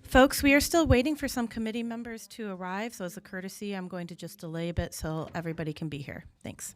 Folks, we are still waiting for some committee members to arrive, so as a courtesy, I'm going to just delay a bit so everybody can be here. Thanks.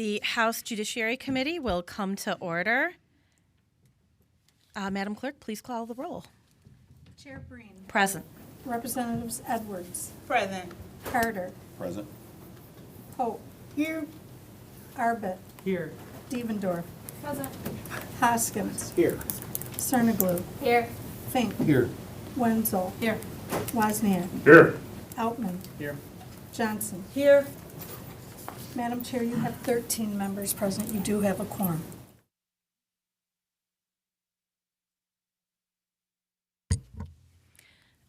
The House Judiciary Committee will come to order. Madam Clerk, please call the roll. Chair Breen. Present. Representatives Edwards. Present. Carter. Present. Pope. Here. Arbit. Here. Devendorf. Present. Hoskins. Here. Cerniglu. Here. Fink. Here. Wenzel. Here. Wozniak. Here. Outman. Here. Johnson. Here. Madam Chair, you have 13 members present. You do have a quorum.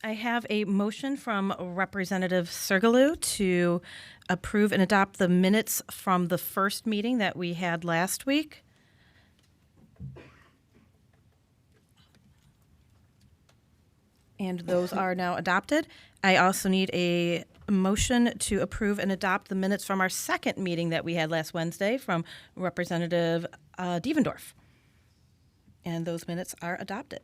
I have a motion from Representative Sergalou to approve and adopt the minutes from the first meeting that we had last week. And those are now adopted. I also need a motion to approve and adopt the minutes from our second meeting that we had last Wednesday from Representative Devendorf. And those minutes are adopted.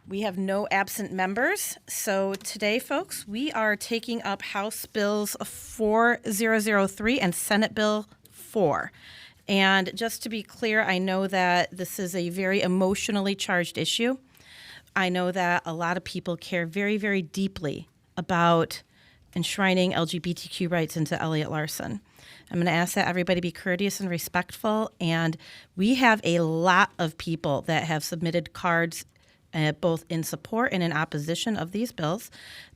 We have no absent members. So today, folks, we are taking up House Bills 4003 and Senate Bill 4. And just to be clear, I know that this is a very emotionally charged issue. I know that a lot of people care very, very deeply about enshrining LGBTQ rights into Elliott Larson. I'm going to ask that everybody be courteous and respectful. And we have a lot of people that have submitted cards both in support and in opposition of these bills.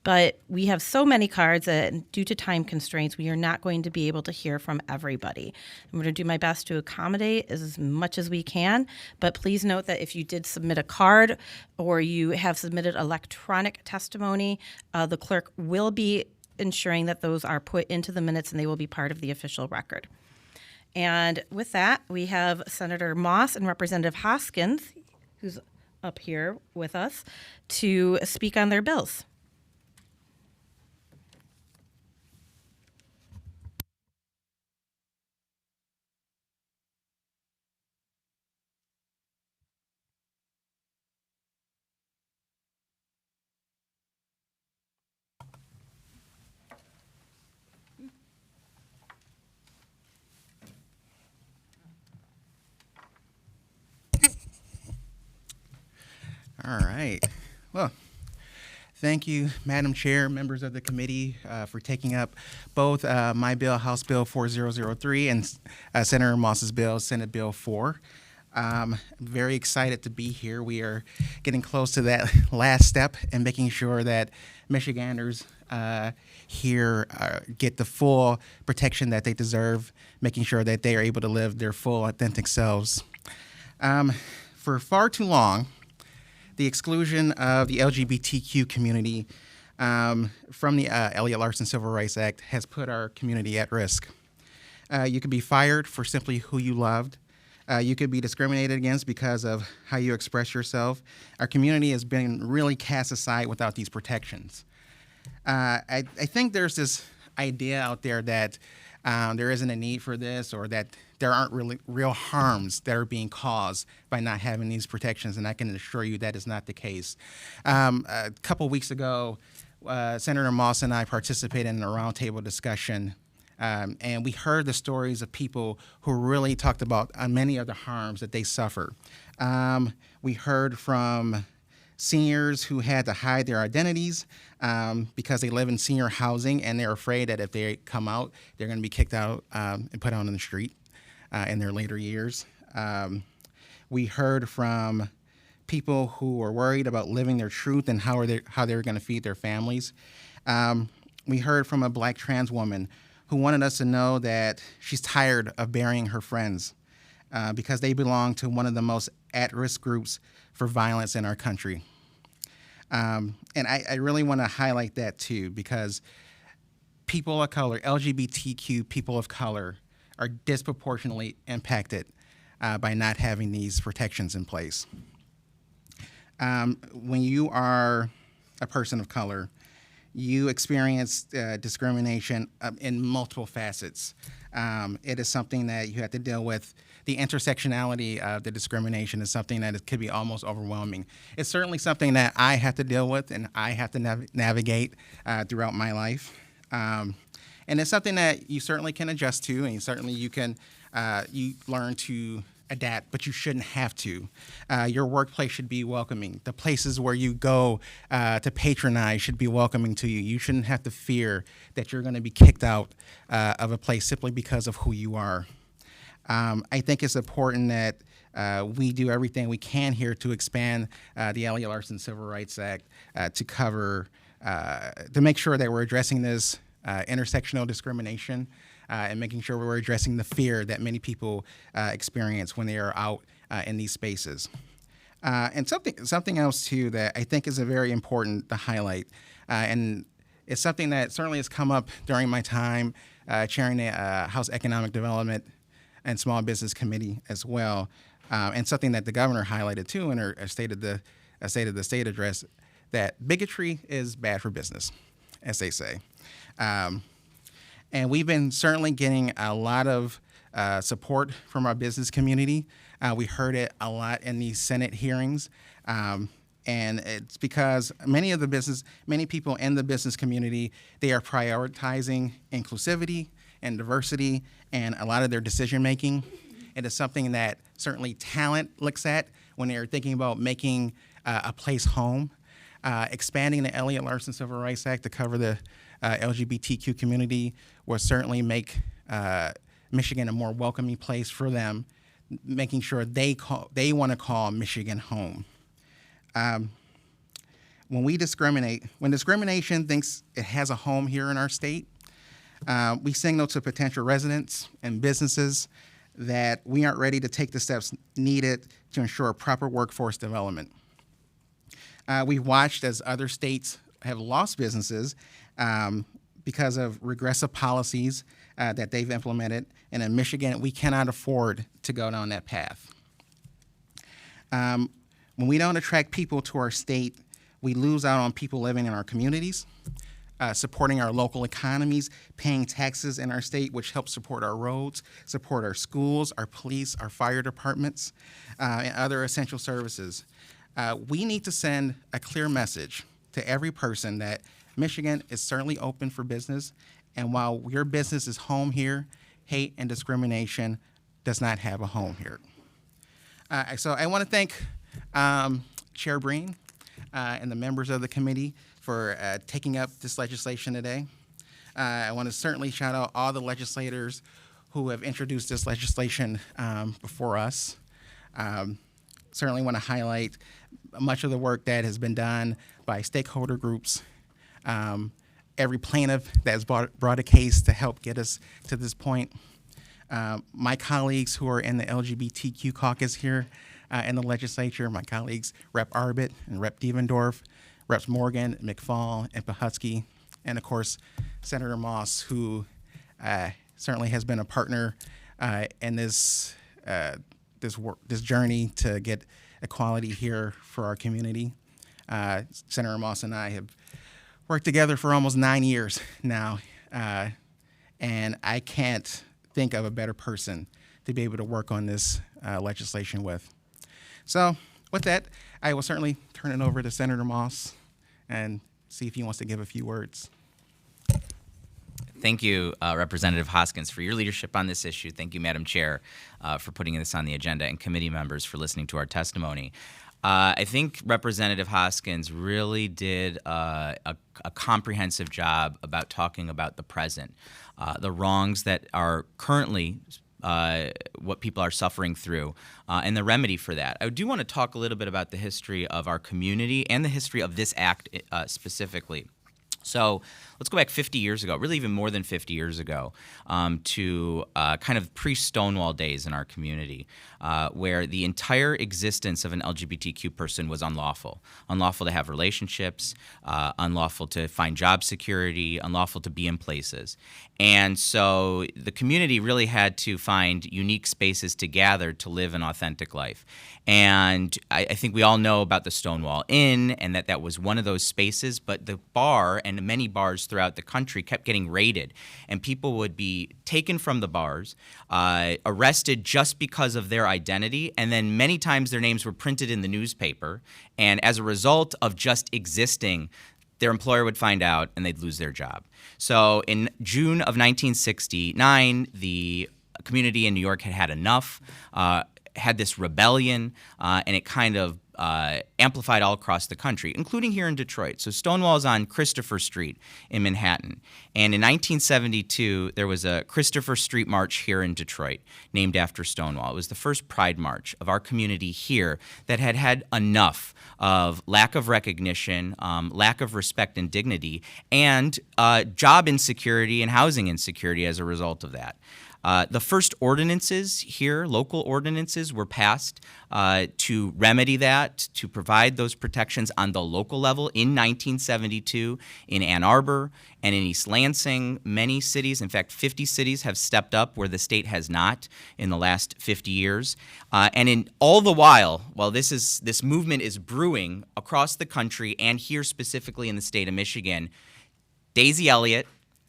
But we have so many cards that due to time constraints, we are not going to be able to hear from everybody. I'm going to do my best to accommodate as much as we can. But please note that if you did submit a card or you have submitted electronic testimony, the clerk will be ensuring that those are put into the minutes and they will be part of the official record. And with that, we have Senator Moss and Representative Hoskins, who's up here with us, to speak on their bills. All right. Well, thank you, Madam Chair, members of the committee, for taking up both my bill, House Bill 4003, and Senator Moss's bill, Senate Bill 4. I'm very excited to be here. We are getting close to that last step in making sure that Michiganders here get the full protection that they deserve, making sure that they are able to live their full, authentic selves. For far too long, the exclusion of the LGBTQ community from the Elliott Larson Civil Rights Act has put our community at risk. You could be fired for simply who you loved. You could be discriminated against because of how you express yourself. Our community has been really cast aside without these protections. I think there's this idea out there that there isn't a need for this, or that there aren't really real harms that are being caused by not having these protections, and I can assure you that is not the case. A couple weeks ago, Senator Moss and I participated in a roundtable discussion, and we heard the stories of people who really talked about many of the harms that they suffer. We heard from seniors who had to hide their identities because they live in senior housing, and they're afraid that if they come out, they're going to be kicked out and put out on the street in their later years. We heard from people who were worried about living their truth and how they were going to feed their families. We heard from a Black trans woman who wanted us to know that she's tired of burying her friends because they belong to one of the most at-risk groups for violence in our country. And I really want to highlight that too, because people of color, LGBTQ people of color, are disproportionately impacted by not having these protections in place. When you are a person of color, you experience discrimination in multiple facets. It is something that you have to deal with. The intersectionality of the discrimination is something that could be almost overwhelming. It's certainly something that I have to deal with and I have to navigate throughout my life. And it's something that you certainly can adjust to, and you can you learn to adapt, but you shouldn't have to. Your workplace should be welcoming. The places where you go to patronize should be welcoming to you. You shouldn't have to fear that you're going to be kicked out of a place simply because of who you are. I think it's important that we do everything we can here to expand the Elliott Larson Civil Rights Act to cover, to make sure that we're addressing this intersectional discrimination and making sure we're addressing the fear that many people experience when they are out in these spaces. And something else too that I think is a very important to highlight, and it's something that certainly has come up during my time chairing the House Economic Development and Small Business Committee as well, and something that the governor highlighted too in her State of the State address, that bigotry is bad for business, as they say. And we've been certainly getting a lot of support from our business community. We heard it a lot in these Senate hearings. And it's because many people in the business community, they are prioritizing inclusivity and diversity and a lot of their decision making. It is something that certainly talent looks at when they're thinking about making a place home. Expanding the Elliott Larson Civil Rights Act to cover the LGBTQ community will certainly make Michigan a more welcoming place for them, making sure they want to call Michigan home. When discrimination thinks it has a home here in our state, we signal to potential residents and businesses that we aren't ready to take the steps needed to ensure proper workforce development. We've watched as other states have lost businesses because of regressive policies that they've implemented. And in Michigan, we cannot afford to go down that path. When we don't attract people to our state, we lose out on people living in our communities, supporting our local economies, paying taxes in our state, which helps support our roads, support our schools, our police, our fire departments, and other essential services. We need to send a clear message to every person that Michigan is certainly open for business, and while your business is home here, hate and discrimination does not have a home here. So I want to thank Chair Breen and the members of the committee for taking up this legislation today. I want to certainly shout out all the legislators who have introduced this legislation before us. Certainly want to highlight much of the work that has been done by stakeholder groups, every plaintiff that has brought a case to help get us to this point. My colleagues who are in the LGBTQ caucus here in the legislature, my colleagues Rep. Arbit and Rep. Devendorf, Reps. Morgan, McFall, and Pahutsky, and of course Senator Moss, who certainly has been a partner in this journey to get equality here for our community. Senator Moss and I have worked together for almost 9 years now, and I can't think of a better person to be able to work on this legislation with. So with that, I will certainly turn it over to Senator Moss and see if he wants to give a few words. Thank you, Representative Hoskins, for your leadership on this issue. Thank you, Madam Chair, for putting this on the agenda, and committee members for listening to our testimony. I think Representative Hoskins really did a comprehensive job about talking about the present, the wrongs that are currently what people are suffering through, and the remedy for that. I do want to talk a little bit about the history of our community and the history of this act specifically. So let's go back 50 years ago, really even more than 50 years ago, to kind of pre-Stonewall days in our community, where the entire existence of an LGBTQ person was unlawful. Unlawful to have relationships, unlawful to find job security, unlawful to be in places. And so the community really had to find unique spaces to gather to live an authentic life. And I think we all know about the Stonewall Inn, and that was one of those spaces, but the bar and many bars throughout the country kept getting raided, and people would be taken from the bars, arrested just because of their identity, and then many times their names were printed in the newspaper, and as a result of just existing, their employer would find out and they'd lose their job. So in June of 1969, the community in New York had had enough, had this rebellion, and it kind of amplified all across the country, including here in Detroit. So Stonewall is on Christopher Street in Manhattan. And in 1972, there was a Christopher Street March here in Detroit named after Stonewall. It was the first Pride March of our community here that had had enough of lack of recognition, lack of respect and dignity, and job insecurity and housing insecurity as a result of that. The first ordinances here, local ordinances, were passed to remedy that, to provide those protections on the local level in 1972 in Ann Arbor and in East Lansing. Many cities, in fact, 50 cities have stepped up where the state has not in the last 50 years. And in all the while this movement is brewing across the country and here specifically in the state of Michigan, Daisy Elliott,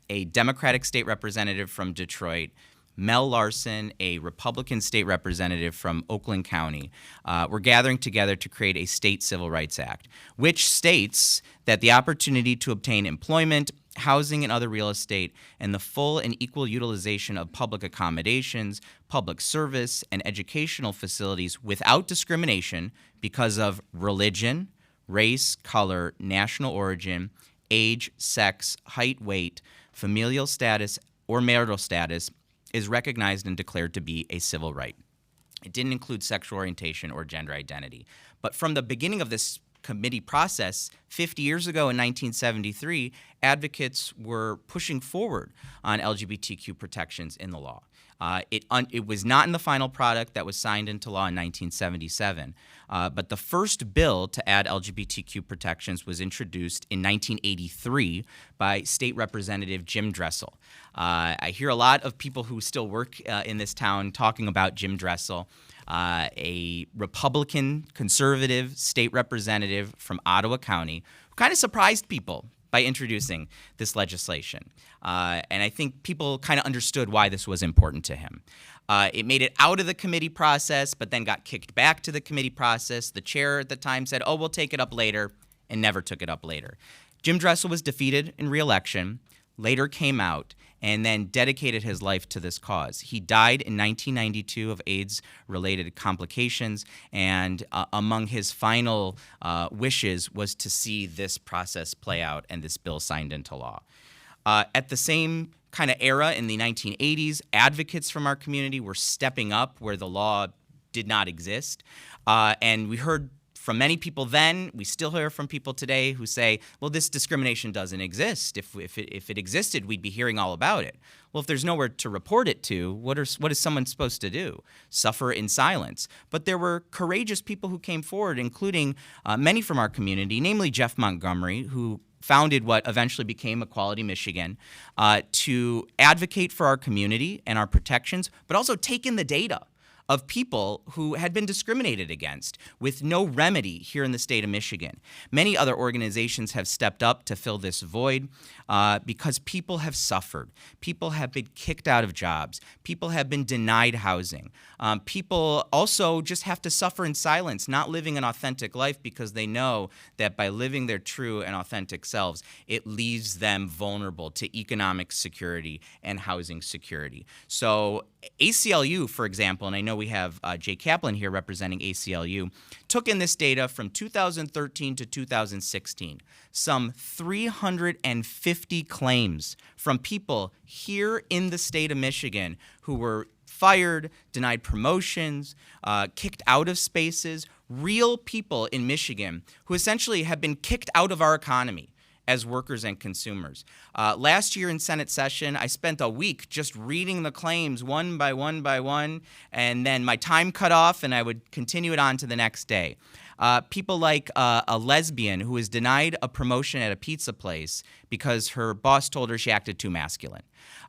a Democratic state representative from Detroit, Mel Larson, a Republican state representative from Oakland County, were gathering together to create a state civil rights act, which states that the opportunity to obtain employment, housing, and other real estate, and the full and equal utilization of public accommodations, public service, and educational facilities without discrimination because of religion, race, color, national origin, age, sex, height, weight, familial status, or marital status is recognized and declared to be a civil right. It didn't include sexual orientation or gender identity. But from the beginning of this committee process, 50 years ago in 1973, advocates were pushing forward on LGBTQ protections in the law. It was not in the final product that was signed into law in 1977, but the first bill to add LGBTQ protections was introduced in 1983 by State Representative Jim Dressel. I hear a lot of people who still work in this town talking about Jim Dressel, a Republican conservative state representative from Ottawa County, who kind of surprised people by introducing this legislation. And I think people kind of understood why this was important to him. It made it out of the committee process, but then got kicked back to the committee process. The chair at the time said, we'll take it up later, and never took it up later. Jim Dressel was defeated in re-election, later came out, and then dedicated his life to this cause. He died in 1992 of AIDS-related complications, and among his final wishes was to see this process play out and this bill signed into law. At the same kind of era in the 1980s, advocates from our community were stepping up where the law did not exist, and we heard from many people then, we still hear from people today who say, well, this discrimination doesn't exist. If it existed, we'd be hearing all about it. Well, if there's nowhere to report it to, what is someone supposed to do? Suffer in silence. But there were courageous people who came forward, including many from our community, namely Jeff Montgomery, who founded what eventually became Equality Michigan, to advocate for our community and our protections, but also take in the data of people who had been discriminated against with no remedy here in the state of Michigan. Many other organizations have stepped up to fill this void because people have suffered. People have been kicked out of jobs. People have been denied housing. People also just have to suffer in silence, not living an authentic life because they know that by living their true and authentic selves, it leaves them vulnerable to economic security and housing security. So ACLU, for example, and I know we have Jay Kaplan here representing ACLU, took in this data from 2013 to 2016, some 350 claims from people here in the state of Michigan who were fired, denied promotions, kicked out of spaces, real people in Michigan who essentially have been kicked out of our economy as workers and consumers. Last year in Senate session, I spent a week just reading the claims one by one by one, and then my time cut off and I would continue it on to the next day. People like a lesbian who was denied a promotion at a pizza place because her boss told her she acted too masculine.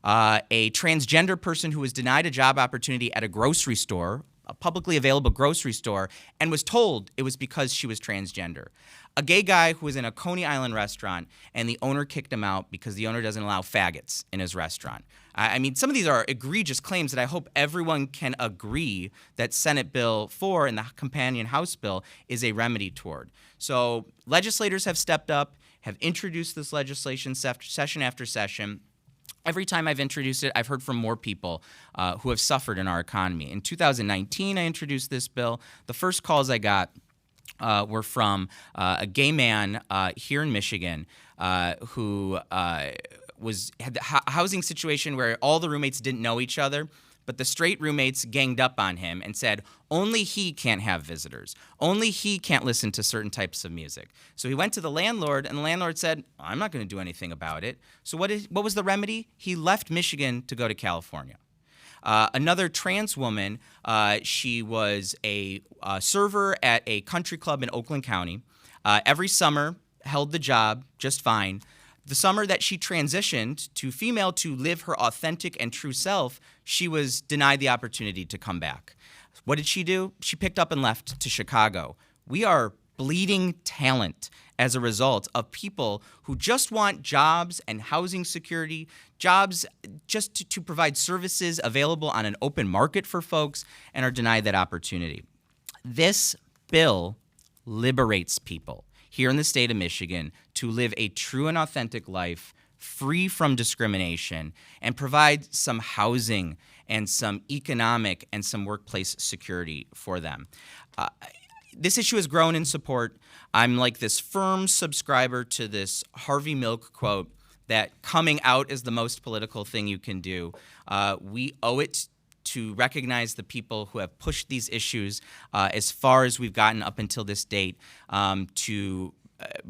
A transgender person who was denied a job opportunity at a grocery store, a publicly available grocery store, and was told it was because she was transgender. A gay guy who was in a Coney Island restaurant, and the owner kicked him out because the owner doesn't allow faggots in his restaurant. I mean, some of these are egregious claims that I hope everyone can agree that Senate Bill 4 and the companion House bill is a remedy toward. So legislators have stepped up, have introduced this legislation session after session. Every time I've introduced it, I've heard from more people who have suffered in our economy. In 2019, I introduced this bill. The first calls I got were from a gay man here in Michigan who had a housing situation where all the roommates didn't know each other, but the straight roommates ganged up on him and said, only he can't have visitors. Only he can't listen to certain types of music. So he went to the landlord, and the landlord said, I'm not going to do anything about it. So what was the remedy? He left Michigan to go to California. Another trans woman, she was a server at a country club in Oakland County. Every summer, held the job just fine. The summer that she transitioned to female to live her authentic and true self, she was denied the opportunity to come back. What did she do? She picked up and left to Chicago. We are bleeding talent as a result of people who just want jobs and housing security, jobs just to provide services available on an open market for folks, and are denied that opportunity. This bill liberates people here in the state of Michigan to live a true and authentic life free from discrimination and provide some housing and some economic and some workplace security for them. This issue has grown in support. I'm like this firm subscriber to this Harvey Milk quote that coming out is the most political thing you can do. We owe it to recognize the people who have pushed these issues as far as we've gotten up until this date to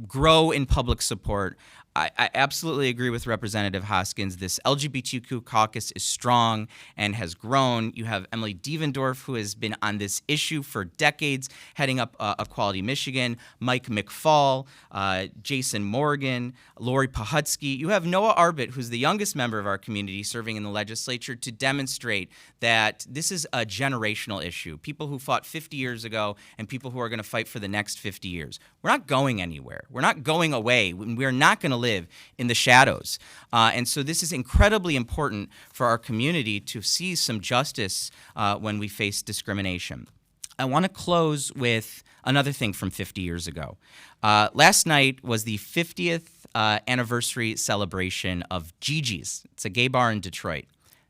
grow in public support. I absolutely agree with Representative Hoskins. This LGBTQ caucus is strong and has grown. You have Emily Devendorf, who has been on this issue for decades, heading up Equality Michigan, Mike McFall, Jason Morgan, Lori Pahutsky. You have Noah Arbit, who's the youngest member of our community serving in the legislature, to demonstrate that this is a generational issue. People who fought 50 years ago and people who are going to fight for the next 50 years. We're not going anywhere. We're not going away. We're not going to live in the shadows. And so this is incredibly important for our community to see some justice when we face discrimination. I want to close with another thing from 50 years ago. Last night was the 50th anniversary celebration of Gigi's. It's a gay bar in Detroit.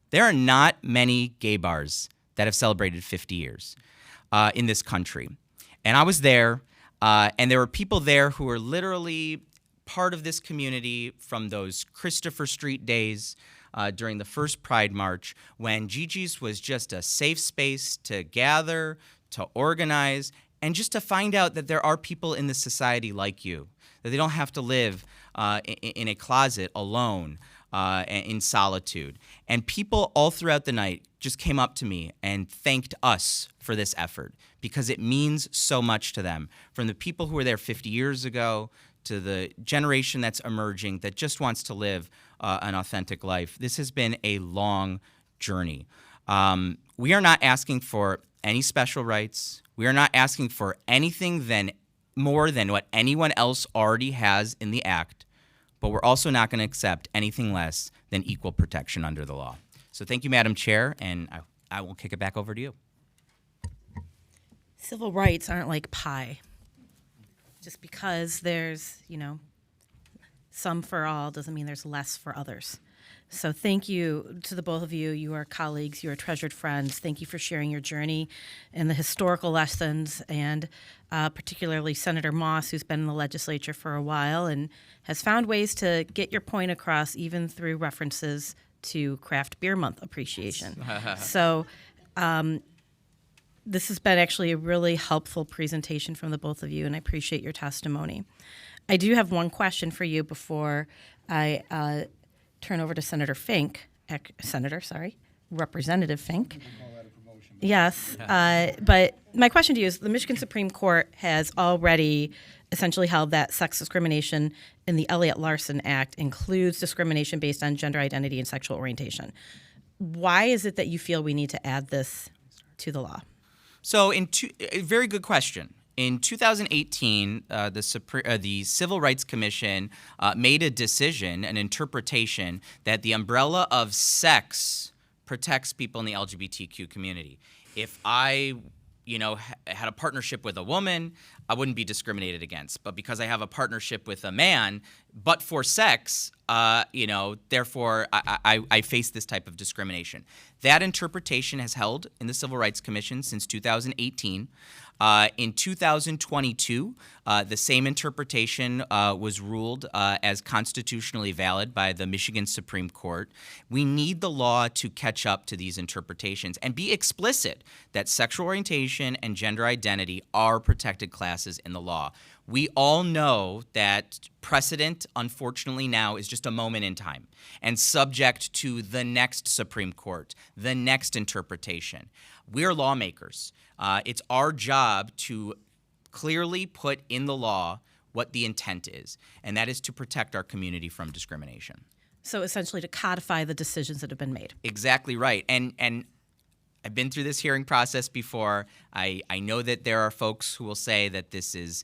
There are not many gay bars that have celebrated 50 years in this country. And I was there, and there were people there who were literally part of this community from those Christopher Street days during the first Pride March, when Gigi's was just a safe space to gather, to organize, and just to find out that there are people in this society like you, that they don't have to live in a closet alone in solitude. And people all throughout the night just came up to me and thanked us for this effort because it means so much to them. From the people who were there 50 years ago to the generation that's emerging that just wants to live an authentic life. This has been a long journey. We are not asking for any special rights. We are not asking for anything more than what anyone else already has in the act, but we're also not going to accept anything less than equal protection under the law. So thank you, Madam Chair, and I will kick it back over to you. Civil rights aren't like pie. Just because there's, some for all doesn't mean there's less for others. So thank you to the both of you. You are colleagues. You are treasured friends. Thank you for sharing your journey and the historical lessons, and particularly Senator Moss, who's been in the legislature for a while and has found ways to get your point across even through references to Craft Beer Month appreciation. So this has been actually a really helpful presentation from the both of you, and I appreciate your testimony. I do have one question for you before I turn over to Representative Fink. Yes, but my question to you is, the Michigan Supreme Court has already essentially held that sex discrimination in the Elliott Larson Act includes discrimination based on gender identity and sexual orientation. Why is it that you feel we need to add this to the law? So, a very good question. In 2018, the Civil Rights Commission made a decision, an interpretation, that the umbrella of sex protects people in the LGBTQ community. If I had a partnership with a woman, I wouldn't be discriminated against. But because I have a partnership with a man, but for sex, therefore I face this type of discrimination. That interpretation has held in the Civil Rights Commission since 2018. In 2022, the same interpretation was ruled as constitutionally valid by the Michigan Supreme Court. We need the law to catch up to these interpretations and be explicit that sexual orientation and gender identity are protected classes in the law. We all know that precedent, unfortunately, now is just a moment in time and subject to the next Supreme Court, the next interpretation. We're lawmakers. It's our job to clearly put in the law what the intent is, and that is to protect our community from discrimination. So essentially to codify the decisions that have been made. Exactly right. And I've been through this hearing process before. I know that there are folks who will say that this is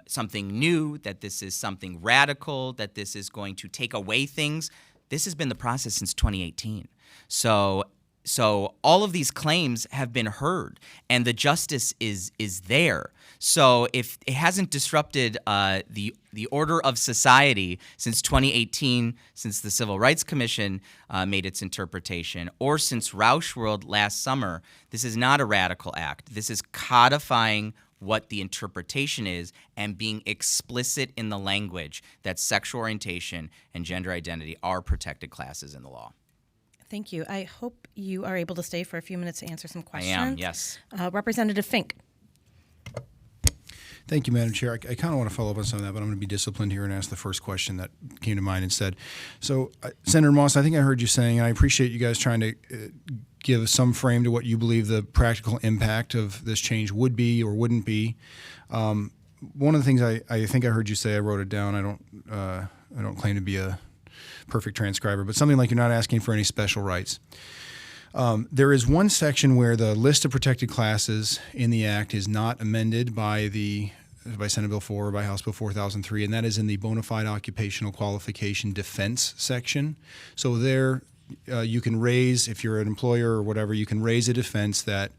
something new, that this is something radical, that this is going to take away things. This has been the process since 2018. So all of these claims have been heard, and the justice is there. So if it hasn't disrupted the order of society since 2018, since the Civil Rights Commission made its interpretation, or since Roush World last summer, this is not a radical act. This is codifying what the interpretation is and being explicit in the language that sexual orientation and gender identity are protected classes in the law. Thank you. I hope you are able to stay for a few minutes to answer some questions. I am, yes. Representative Fink. Thank you, Madam Chair. I kind of want to follow up on some of that, but I'm going to be disciplined here and ask the first question that came to mind instead. So, Senator Moss, I think I heard you saying, and I appreciate you guys trying to give some frame to what you believe the practical impact of this change would be or wouldn't be. One of the things I think I heard you say, I wrote it down. I don't claim to be a perfect transcriber, but something like you're not asking for any special rights. There is one section where the list of protected classes in the Act is not amended by Senate Bill 4 or by House Bill 4003, and that is in the bona fide occupational qualification defense section. So there you can raise, if you're an employer or whatever, you can raise a defense that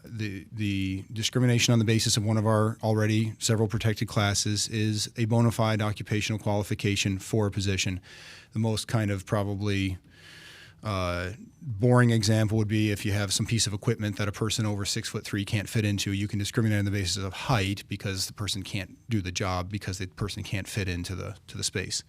the discrimination on the basis of one of our already several protected classes is a bona fide occupational qualification for a position. The most kind of probably boring example would be if you have some piece of equipment that a person over 6'3" can't fit into. You can discriminate on the basis of height because the person can't do the job because the person can't fit into the space.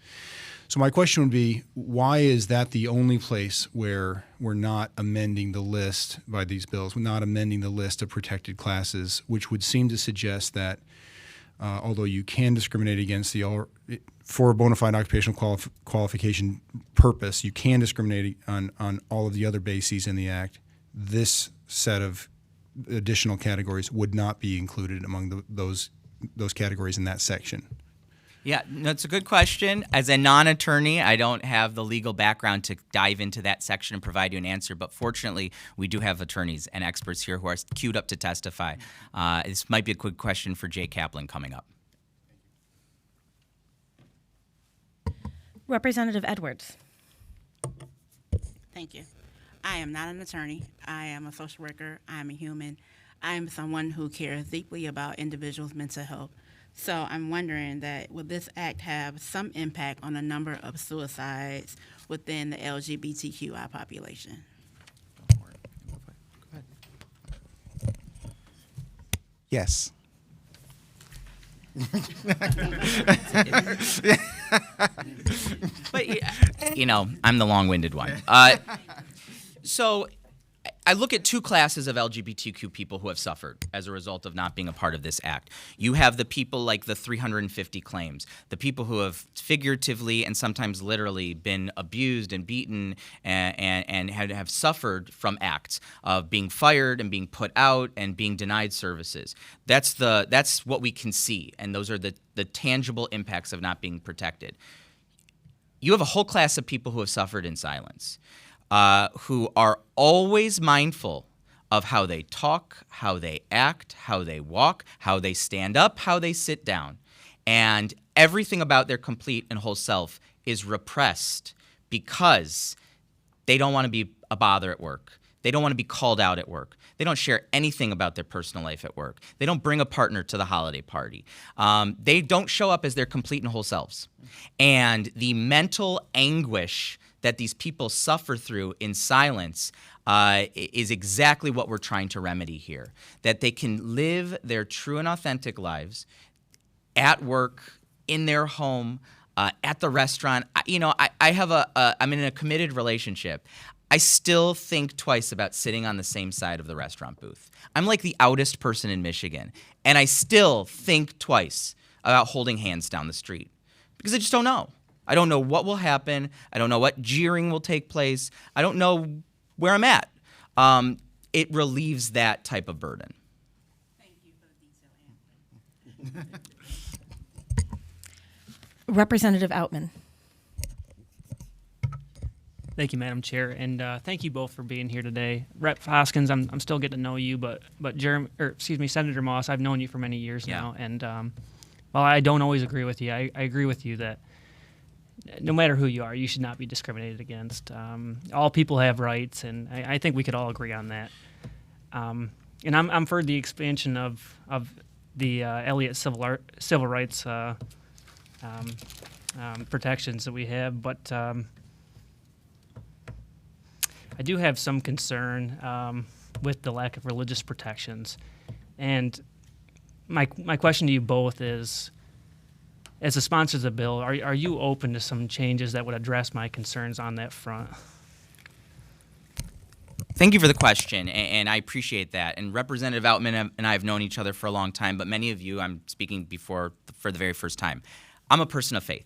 So my question would be, why is that the only place where we're not amending the list by these bills? We're not amending the list of protected classes, which would seem to suggest that although you can discriminate against for a bona fide occupational qualification purpose, you can discriminate on all of the other bases in the Act. This set of additional categories would not be included among those categories in that section. Yeah, that's a good question. As a non-attorney, I don't have the legal background to dive into that section and provide you an answer, but fortunately, we do have attorneys and experts here who are queued up to testify. This might be a quick question for Jay Kaplan coming up. Representative Edwards. Thank you. I am not an attorney. I am a social worker. I am a human. I am someone who cares deeply about individuals' mental health. So I'm wondering that will this act have some impact on the number of suicides within the LGBTQI population? Go ahead. Yes. But, I'm the long-winded one. So I look at two classes of LGBTQ people who have suffered as a result of not being a part of this act. You have the people like the 350 claims, the people who have figuratively and sometimes literally been abused and beaten and have suffered from acts of being fired and being put out and being denied services. That's what we can see, and those are the tangible impacts of not being protected. You have a whole class of people who have suffered in silence. Who are always mindful of how they talk, how they act, how they walk, how they stand up, how they sit down. And everything about their complete and whole self is repressed because they don't want to be a bother at work. They don't want to be called out at work. They don't share anything about their personal life at work. They don't bring a partner to the holiday party. They don't show up as their complete and whole selves. And the mental anguish that these people suffer through in silence is exactly what we're trying to remedy here. That they can live their true and authentic lives at work, in their home, at the restaurant. I'm in a committed relationship. I still think twice about sitting on the same side of the restaurant booth. I'm like the outest person in Michigan, and I still think twice about holding hands down the street because I just don't know. I don't know what will happen. I don't know what jeering will take place. I don't know where I'm at. It relieves that type of burden. Thank you for the detailed answer. Representative Outman. Thank you, Madam Chair, and thank you both for being here today. Rep. Hoskins, I'm still getting to know you, but Senator Moss, I've known you for many years now, and while I don't always agree with you, I agree with you that no matter who you are, you should not be discriminated against. All people have rights, and I think we could all agree on that. And I'm for the expansion of the Elliott civil rights protections that we have, but I do have some concern with the lack of religious protections. And my question to you both is, as the sponsors of the bill, are you open to some changes that would address my concerns on that front? Thank you for the question, and I appreciate that. And Representative Outman and I have known each other for a long time, but many of you I'm speaking before for the very first time. I'm a person of faith.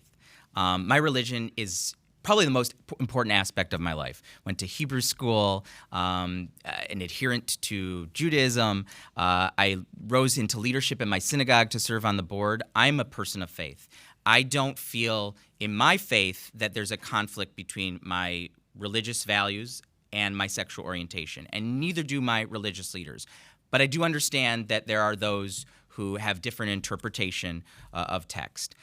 My religion is probably the most important aspect of my life. Went to Hebrew school, an adherent to Judaism. I rose into leadership in my synagogue to serve on the board. I'm a person of faith. I don't feel in my faith that there's a conflict between my religious values and my sexual orientation, and neither do my religious leaders. But I do understand that there are those who have different interpretation of text.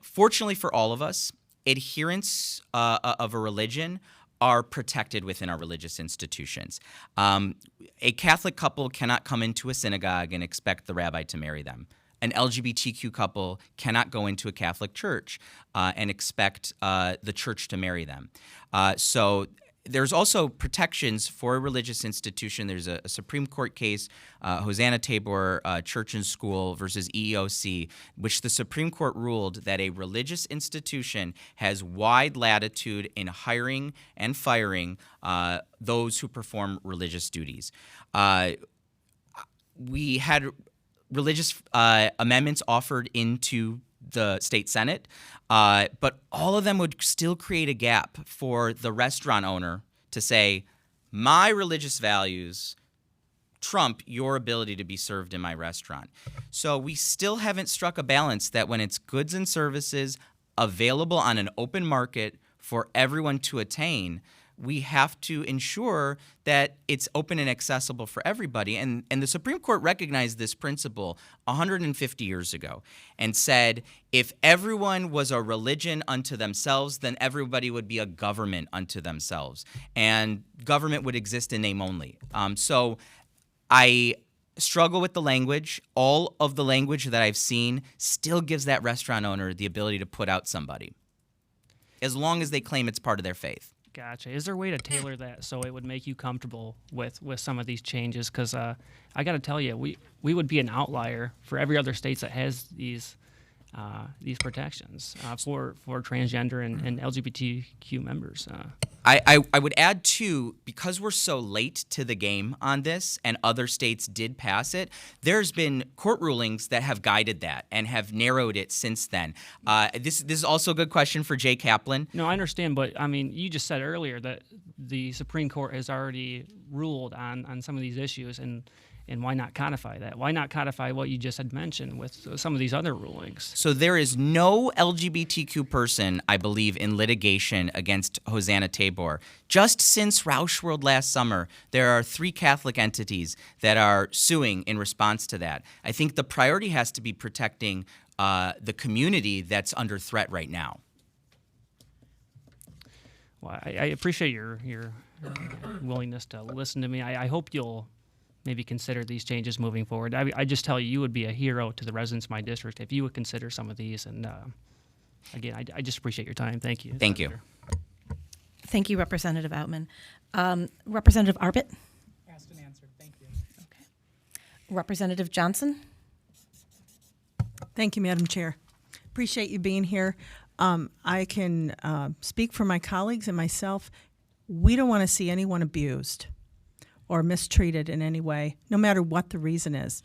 Fortunately for all of us, adherents of a religion are protected within our religious institutions. A Catholic couple cannot come into a synagogue and expect the rabbi to marry them. An LGBTQ couple cannot go into a Catholic church and expect the church to marry them. So there's also protections for a religious institution. There's a Supreme Court case, Hosanna Tabor Church and School versus EEOC, which the Supreme Court ruled that a religious institution has wide latitude in hiring and firing those who perform religious duties. We had religious amendments offered into the state Senate, but all of them would still create a gap for the restaurant owner to say, my religious values trump your ability to be served in my restaurant. So we still haven't struck a balance that when it's goods and services available on an open market for everyone to attain, we have to ensure that it's open and accessible for everybody. And the Supreme Court recognized this principle 150 years ago and said, if everyone was a religion unto themselves, then everybody would be a government unto themselves. And government would exist in name only. So I struggle with the language. All of the language that I've seen still gives that restaurant owner the ability to put out somebody, as long as they claim it's part of their faith. Gotcha. Is there a way to tailor that so it would make you comfortable with some of these changes? Because I got to tell you, we would be an outlier for every other state that has these protections for transgender and LGBTQ members. I would add, too, because we're so late to the game on this and other states did pass it, there's been court rulings that have guided that and have narrowed it since then. This is also a good question for Jay Kaplan. No, I understand, but, I mean, you just said earlier that the Supreme Court has already ruled on some of these issues, and why not codify that? Why not codify what you just had mentioned with some of these other rulings? So there is no LGBTQ person, I believe, in litigation against Hosanna Tabor. Just since Roush World last summer, there are 3 Catholic entities that are suing in response to that. I think the priority has to be protecting the community that's under threat right now. Well, I appreciate your willingness to listen to me. I hope you'll maybe consider these changes moving forward. I just tell you, you would be a hero to the residents of my district if you would consider some of these. And again, I just appreciate your time. Thank you. Thank you. Thank you, Representative Outman. Representative Arbit? Asked and answered. Thank you. Okay. Representative Johnson? Thank you, Madam Chair. Appreciate you being here. I can speak for my colleagues and myself. We don't want to see anyone abused or mistreated in any way, no matter what the reason is.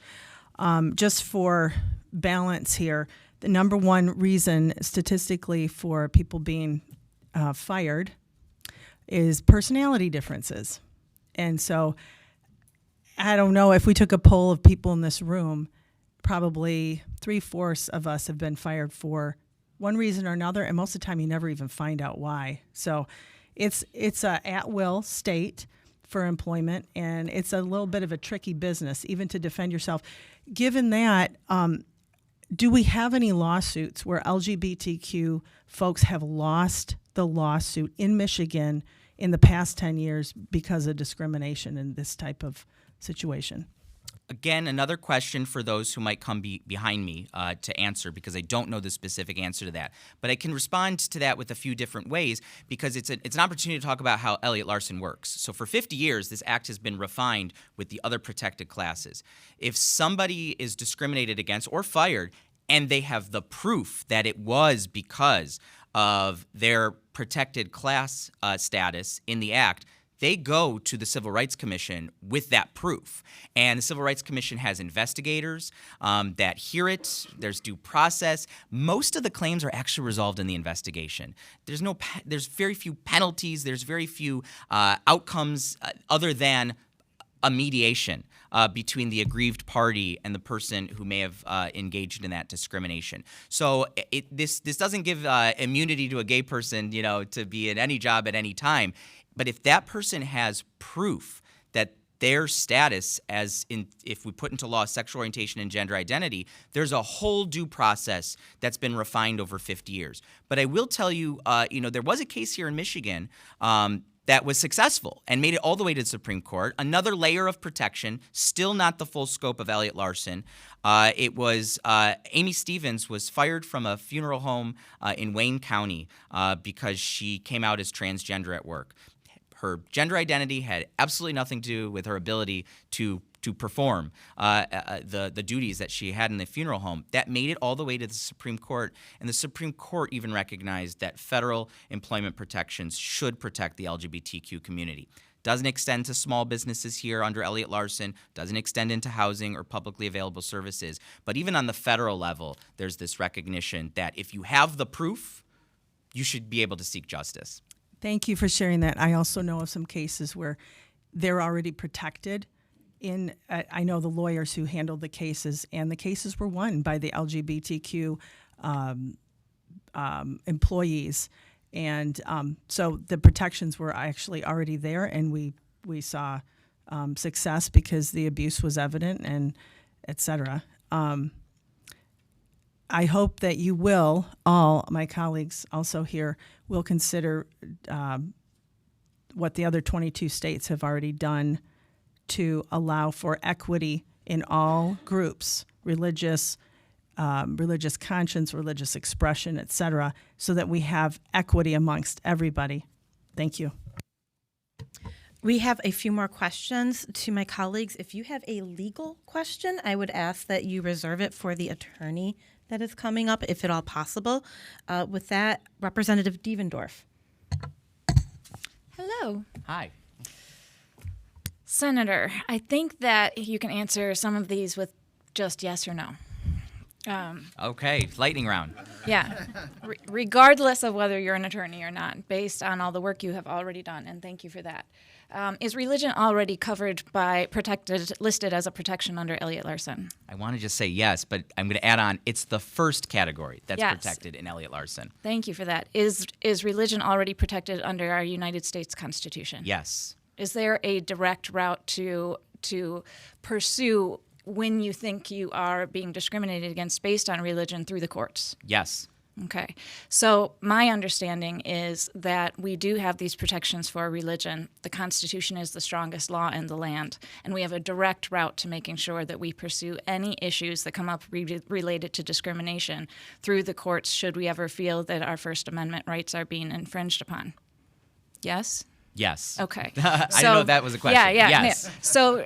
Just for balance here, the number one reason statistically for people being fired is personality differences. And so I don't know, if we took a poll of people in this room, probably 3/4 of us have been fired for one reason or another, and most of the time you never even find out why. So it's a at-will state for employment, and it's a little bit of a tricky business, even to defend yourself. Given that, do we have any lawsuits where LGBTQ folks have lost the lawsuit in Michigan in the past 10 years because of discrimination in this type of situation? Again, another question for those who might come behind me to answer, because I don't know the specific answer to that. But I can respond to that with a few different ways, because it's an opportunity to talk about how Elliott Larson works. So for 50 years, this act has been refined with the other protected classes. If somebody is discriminated against or fired, and they have the proof that it was because of their protected class status in the act, they go to the Civil Rights Commission with that proof. And the Civil Rights Commission has investigators that hear it. There's due process. Most of the claims are actually resolved in the investigation. There's very few penalties. There's very few outcomes other than a mediation between the aggrieved party and the person who may have engaged in that discrimination. So this doesn't give immunity to a gay person, to be in any job at any time. But if that person has proof that their status if we put into law sexual orientation and gender identity, there's a whole due process that's been refined over 50 years. But I will tell you, there was a case here in Michigan that was successful and made it all the way to the Supreme Court. Another layer of protection, still not the full scope of Elliott Larson. It was Amy Stevens was fired from a funeral home in Wayne County because she came out as transgender at work. Her gender identity had absolutely nothing to do with her ability to perform the duties that she had in the funeral home. That made it all the way to the Supreme Court, and the Supreme Court even recognized that federal employment protections should protect the LGBTQ community. Doesn't extend to small businesses here under Elliott Larson, doesn't extend into housing or publicly available services. But even on the federal level, there's this recognition that if you have the proof, you should be able to seek justice. Thank you for sharing that. I also know of some cases where they're already protected. I know the lawyers who handled the cases, and the cases were won by the LGBTQ employees. And so the protections were actually already there, and we saw success because the abuse was evident, and et cetera. I hope that you will, all my colleagues also here, will consider what the other 22 states have already done to allow for equity in all groups, religious conscience, religious expression, et cetera, so that we have equity amongst everybody. Thank you. We have a few more questions to my colleagues. If you have a legal question, I would ask that you reserve it for the attorney that is coming up, if at all possible. With that, Representative Devendorf. Hello. Hi. Senator, I think that you can answer some of these with just yes or no. Okay, lightning round. Yeah, regardless of whether you're an attorney or not, based on all the work you have already done, and thank you for that. Is religion already covered by listed as a protection under Elliott Larson? I want to just say yes, but I'm going to add on, it's the first category that's Yes. protected in Elliott Larson. Thank you for that. Is religion already protected under our United States Constitution? Yes. Is there a direct route to pursue when you think you are being discriminated against based on religion through the courts? Yes. Okay. So my understanding is that we do have these protections for religion. The Constitution is the strongest law in the land, and we have a direct route to making sure that we pursue any issues that come up related to discrimination through the courts should we ever feel that our First Amendment rights are being infringed upon. Yes? Yes. Okay. I didn't know that was a question. Yeah. Yes. So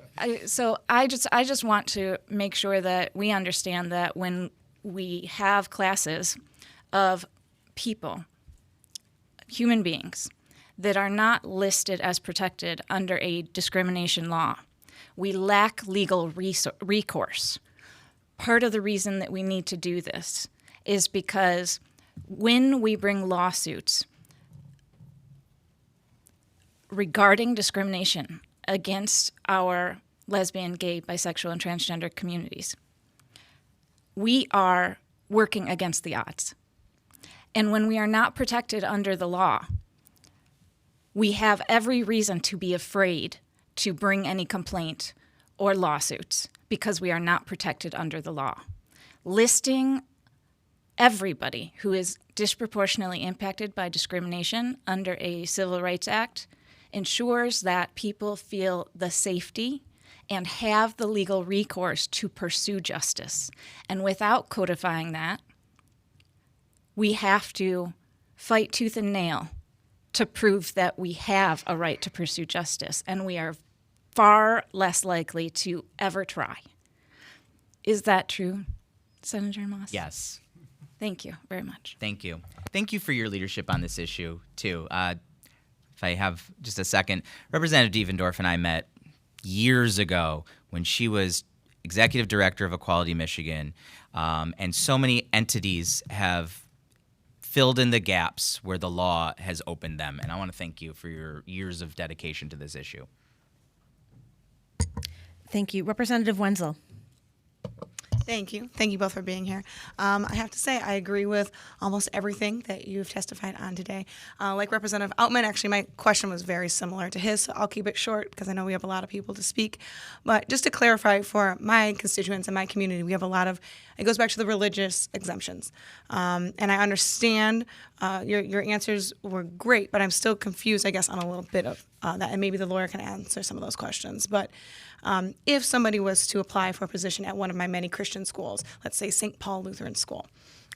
I just want to make sure that we understand that when we have classes of people, human beings, that are not listed as protected under a discrimination law, we lack legal recourse. Part of the reason that we need to do this is because when we bring lawsuits regarding discrimination against our lesbian, gay, bisexual, and transgender communities, we are working against the odds. And when we are not protected under the law, we have every reason to be afraid to bring any complaint or lawsuits because we are not protected under the law. Listing everybody who is disproportionately impacted by discrimination under a Civil Rights Act ensures that people feel the safety and have the legal recourse to pursue justice. And without codifying that, we have to fight tooth and nail to prove that we have a right to pursue justice, and we are far less likely to ever try. Is that true, Senator Moss? Yes. Thank you very much. Thank you. Thank you for your leadership on this issue, too. If I have just a second, Representative Dievendorf and I met years ago when she was executive director of Equality Michigan, and so many entities have filled in the gaps where the law has opened them. And I want to thank you for your years of dedication to this issue. Thank you. Representative Wenzel. Thank you. Thank you both for being here. I have to say I agree with almost everything that you've testified on today. Like Representative Outman, actually my question was very similar to his, so I'll keep it short because I know we have a lot of people to speak. But just to clarify for my constituents and my community, we have a lot of, it goes back to the religious exemptions. And I understand your answers were great, but I'm still confused, I guess, on a little bit of that, and maybe the lawyer can answer some of those questions. But if somebody was to apply for a position at one of my many Christian schools, let's say St. Paul Lutheran School,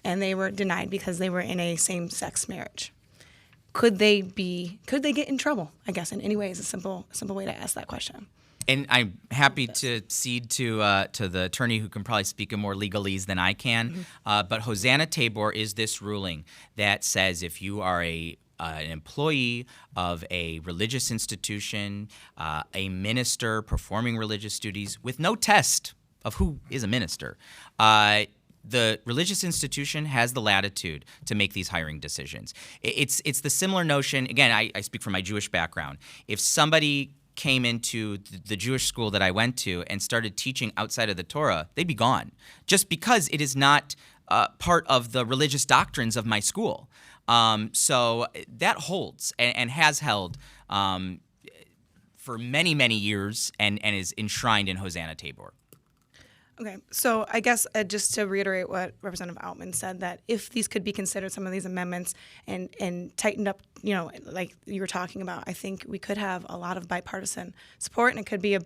and they were denied because they were in a same-sex marriage, could they get in trouble? I guess in any way is a simple way to ask that question. And I'm happy to cede to the attorney who can probably speak in more legalese than I can. But Hosanna Tabor is this ruling that says if you are an employee of a religious institution, a minister performing religious duties with no test of who is a minister, the religious institution has the latitude to make these hiring decisions. It's the similar notion. Again, I speak from my Jewish background. If somebody came into the Jewish school that I went to and started teaching outside of the Torah, they'd be gone, just because it is not part of the religious doctrines of my school. So that holds and has held for many, many years and is enshrined in Hosanna Tabor. Okay, so I guess just to reiterate what Representative Outman said, that if these could be considered, some of these amendments, and tightened up, like you were talking about, I think we could have a lot of bipartisan support, and it could be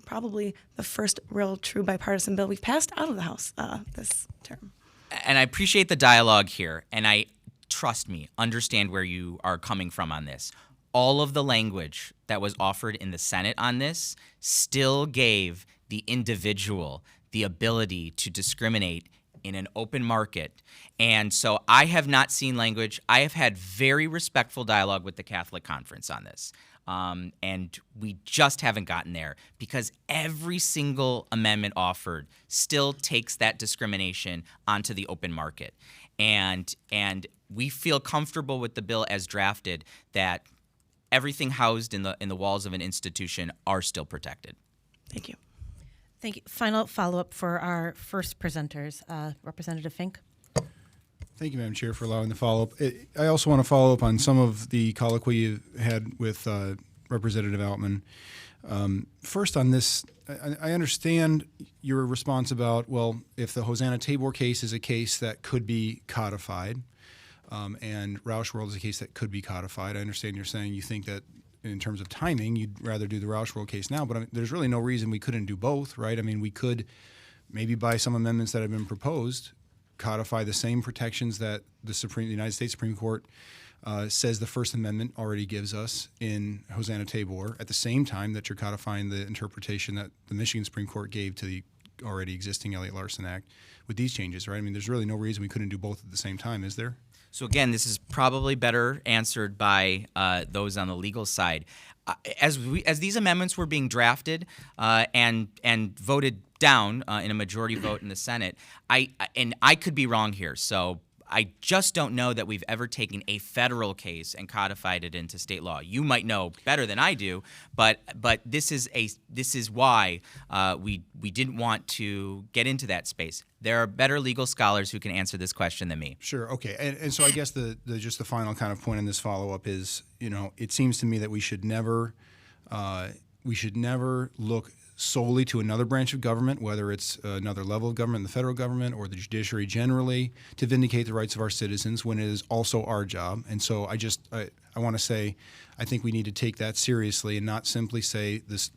probably the first real true bipartisan bill we've passed out of the House this term. And I appreciate the dialogue here, and I, trust me, understand where you are coming from on this. All of the language that was offered in the Senate on this still gave the individual the ability to discriminate in an open market. And so I have not seen language. I have had very respectful dialogue with the Catholic Conference on this. And we just haven't gotten there because every single amendment offered still takes that discrimination onto the open market. And we feel comfortable with the bill as drafted that everything housed in the walls of an institution are still protected. Thank you. Thank you. Final follow-up for our first presenters, Representative Fink. Thank you, Madam Chair, for allowing the follow-up. I also want to follow up on some of the colloquy you had with Representative Altman. First on this, I understand your response about, well, if the Hosanna Tabor case is a case that could be codified, and Roush World is a case that could be codified. I understand you're saying you think that in terms of timing, you'd rather do the Roush World case now, but I mean, there's really no reason we couldn't do both, right? I mean, we could maybe by some amendments that have been proposed, codify the same protections that the United States Supreme Court says the First Amendment already gives us in Hosanna Tabor at the same time that you're codifying the interpretation that the Michigan Supreme Court gave to the already existing Elliott-Larsen Act with these changes, right? I mean, there's really no reason we couldn't do both at the same time, is there? So again, this is probably better answered by those on the legal side. As these amendments were being drafted and voted down in a majority vote in the Senate, I could be wrong here. So I just don't know that we've ever taken a federal case and codified it into state law. You might know better than I do, but this is why we didn't want to get into that space. There are better legal scholars who can answer this question than me. Sure. Okay. And so I guess just the final kind of point in this follow-up is, it seems to me that we should never look solely to another branch of government, whether it's another level of government, the federal government, or the judiciary generally, to vindicate the rights of our citizens when it is also our job. And so I want to say, I think we need to take that seriously and not simply say this,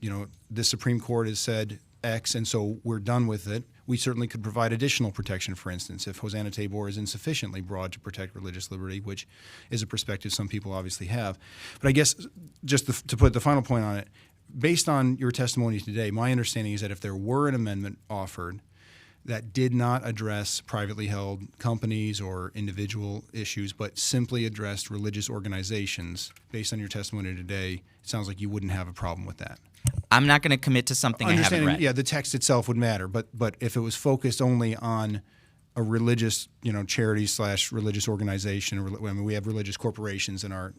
this Supreme Court has said X, and so we're done with it. We certainly could provide additional protection, for instance, if Hosanna Tabor is insufficiently broad to protect religious liberty, which is a perspective some people obviously have. But I guess just to put the final point on it, based on your testimony today, my understanding is that if there were an amendment offered that did not address privately held companies or individual issues, but simply addressed religious organizations, based on your testimony today, it sounds like you wouldn't have a problem with that. I'm not going to commit to something I haven't read. Yeah, the text itself would matter, but if it was focused only on a religious, charity / religious organization, I mean, we have religious corporations in our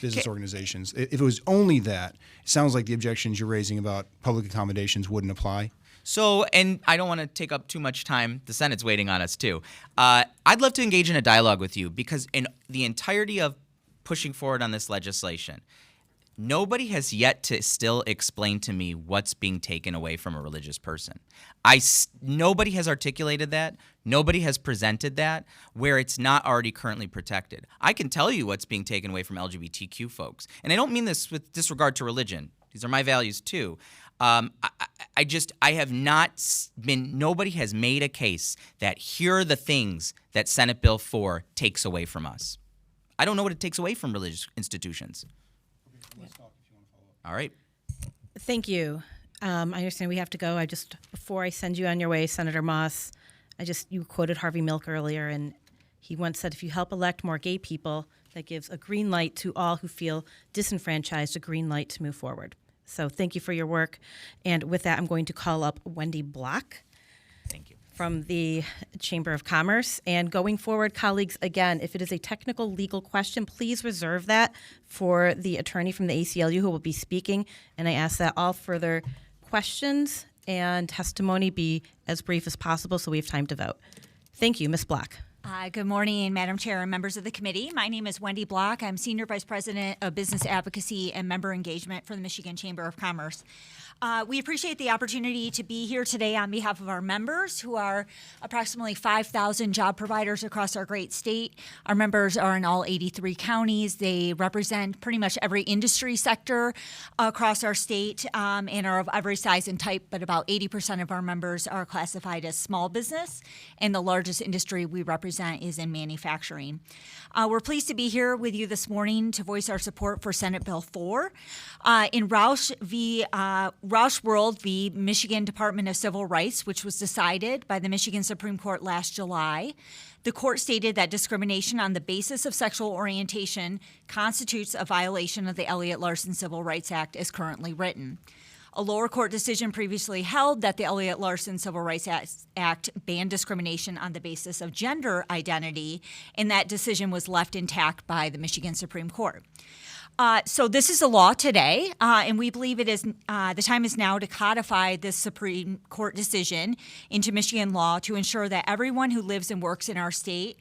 business organizations. If it was only that, it sounds like the objections you're raising about public accommodations wouldn't apply. So, and I don't want to take up too much time. The Senate's waiting on us too. I'd love to engage in a dialogue with you because in the entirety of pushing forward on this legislation, nobody has yet to still explain to me what's being taken away from a religious person. Nobody has articulated that. Nobody has presented that where it's not already currently protected. I can tell you what's being taken away from LGBTQ folks. And I don't mean this with disregard to religion. These are my values too. Nobody has made a case that here are the things that Senate Bill 4 takes away from us. I don't know what it takes away from religious institutions. All right. Thank you. I understand we have to go. Before I send you on your way, Senator Moss, you quoted Harvey Milk earlier, and he once said, if you help elect more gay people, that gives a green light to all who feel disenfranchised, a green light to move forward. So thank you for your work. And with that, I'm going to call up Wendy Block. Thank you. From the Chamber of Commerce. And going forward, colleagues, again, if it is a technical legal question, please reserve that for the attorney from the ACLU who will be speaking. And I ask that all further questions and testimony be as brief as possible so we have time to vote. Thank you, Ms. Block. Good morning, Madam Chair and members of the committee. My name is Wendy Block. I'm Senior Vice President of Business Advocacy and Member Engagement for the Michigan Chamber of Commerce. We appreciate the opportunity to be here today on behalf of our members, who are approximately 5,000 job providers across our great state. Our members are in all 83 counties. They represent pretty much every industry sector across our state and are of every size and type, but about 80% of our members are classified as small business, and the largest industry we represent is in manufacturing. We're pleased to be here with you this morning to voice our support for Senate Bill 4. In Roush World v. Michigan Department of Civil Rights, which was decided by the Michigan Supreme Court last July, the court stated that discrimination on the basis of sexual orientation constitutes a violation of the Elliott-Larsen Civil Rights Act as currently written. A lower court decision previously held that the Elliott-Larsen Civil Rights Act banned discrimination on the basis of gender identity, and that decision was left intact by the Michigan Supreme Court. So this is a law today, and we believe it is the time is now to codify this Supreme Court decision into Michigan law to ensure that everyone who lives and works in our state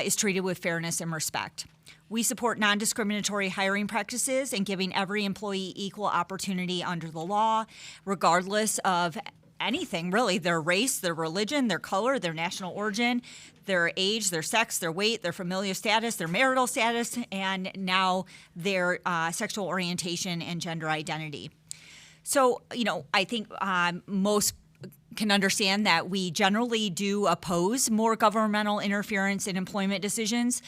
is treated with fairness and respect. We support non-discriminatory hiring practices and giving every employee equal opportunity under the law, regardless of anything, really, their race, their religion, their color, their national origin, their age, their sex, their weight, their familial status, their marital status, and now their sexual orientation and gender identity. So, I think most can understand that we generally do oppose more governmental interference in employment decisions.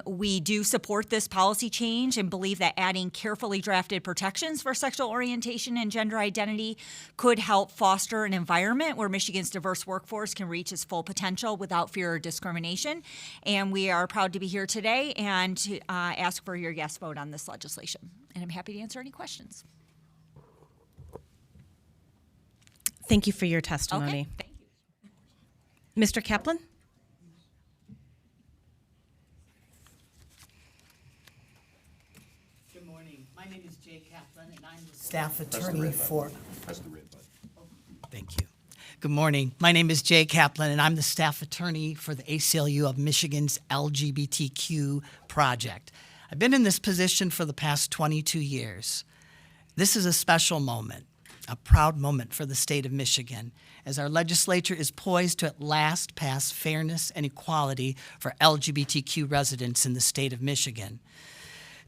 We do support this policy change and believe that adding carefully drafted protections for sexual orientation and gender identity could help foster an environment where Michigan's diverse workforce can reach its full potential without fear of discrimination. And we are proud to be here today and to ask for your yes vote on this legislation. And I'm happy to answer any questions. Thank you for your testimony. Okay, thank you. Mr. Kaplan? Good morning. My name is Jay Kaplan, and I'm the staff attorney for... Press the red button. Thank you. Good morning. My name is Jay Kaplan, and I'm the staff attorney for the ACLU of Michigan's LGBTQ project. I've been in this position for the past 22 years. This is a special moment, a proud moment for the state of Michigan, as our legislature is poised to at last pass fairness and equality for LGBTQ residents in the state of Michigan.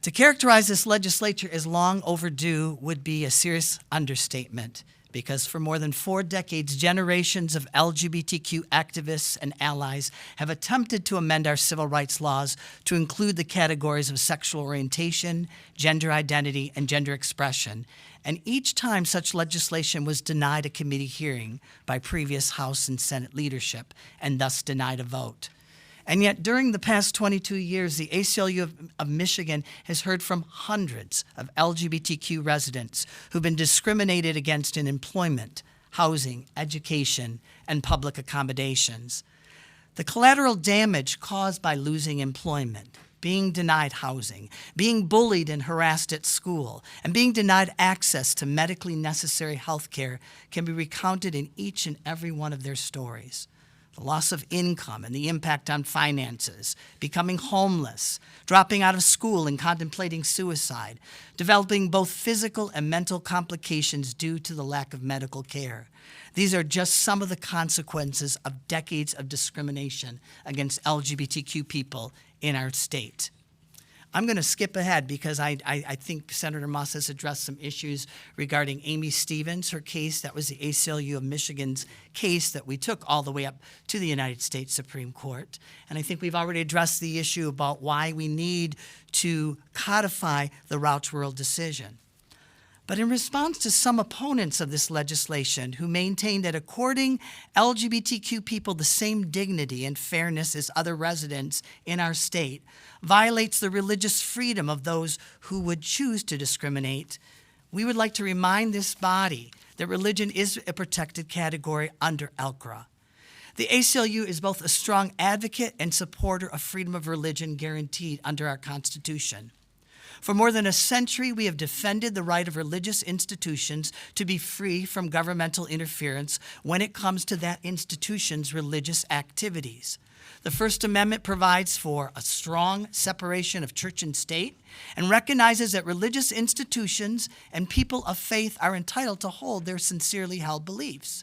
To characterize this legislature as long overdue would be a serious understatement, because for more than 4 decades, generations of LGBTQ activists and allies have attempted to amend our civil rights laws to include the categories of sexual orientation, gender identity, and gender expression. And each time such legislation was denied a committee hearing by previous House and Senate leadership, and thus denied a vote. And yet, during the past 22 years, the ACLU of Michigan has heard from hundreds of LGBTQ residents who've been discriminated against in employment, housing, education, and public accommodations. The collateral damage caused by losing employment, being denied housing, being bullied and harassed at school, and being denied access to medically necessary health care can be recounted in each and every one of their stories. The loss of income and the impact on finances, becoming homeless, dropping out of school and contemplating suicide, developing both physical and mental complications due to the lack of medical care. These are just some of the consequences of decades of discrimination against LGBTQ people in our state. I'm going to skip ahead because I think Senator Moss has addressed some issues regarding Amy Stevens, her case. That was the ACLU of Michigan's case that we took all the way up to the United States Supreme Court. And I think we've already addressed the issue about why we need to codify the Rauch World decision. But in response to some opponents of this legislation who maintain that according LGBTQ people the same dignity and fairness as other residents in our state violates the religious freedom of those who would choose to discriminate, we would like to remind this body that religion is a protected category under ELCRA. The ACLU is both a strong advocate and supporter of freedom of religion guaranteed under our Constitution. For more than a century, we have defended the right of religious institutions to be free from governmental interference when it comes to that institution's religious activities. The First Amendment provides for a strong separation of church and state and recognizes that religious institutions and people of faith are entitled to hold their sincerely held beliefs.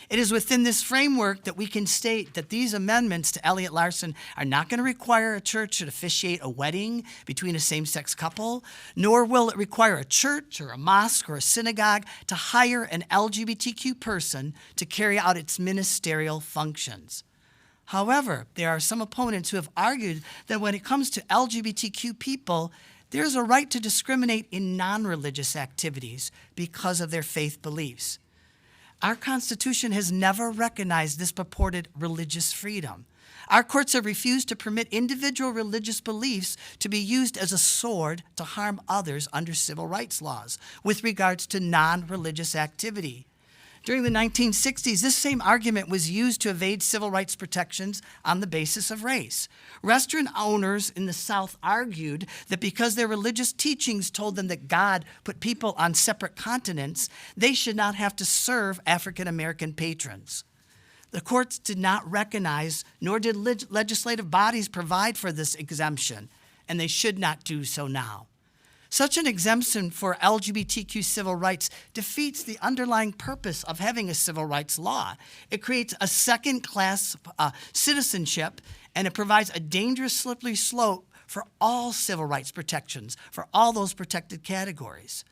It is within this framework that we can state that these amendments to Elliott Larson are not going to require a church to officiate a wedding between a same-sex couple, nor will it require a church or a mosque or a synagogue to hire an LGBTQ person to carry out its ministerial functions. However, there are some opponents who have argued that when it comes to LGBTQ people, there's a right to discriminate in non-religious activities because of their faith beliefs. Our Constitution has never recognized this purported religious freedom. Our courts have refused to permit individual religious beliefs to be used as a sword to harm others under civil rights laws with regards to non-religious activity. During the 1960s, this same argument was used to evade civil rights protections on the basis of race. Restaurant owners in the South argued that because their religious teachings told them that God put people on separate continents, they should not have to serve African American patrons. The courts did not recognize, nor did legislative bodies provide for this exemption, and they should not do so now. Such an exemption for LGBTQ civil rights defeats the underlying purpose of having a civil rights law. It creates a second-class citizenship, and it provides a dangerous slippery slope for all civil rights protections, for all those protected categories.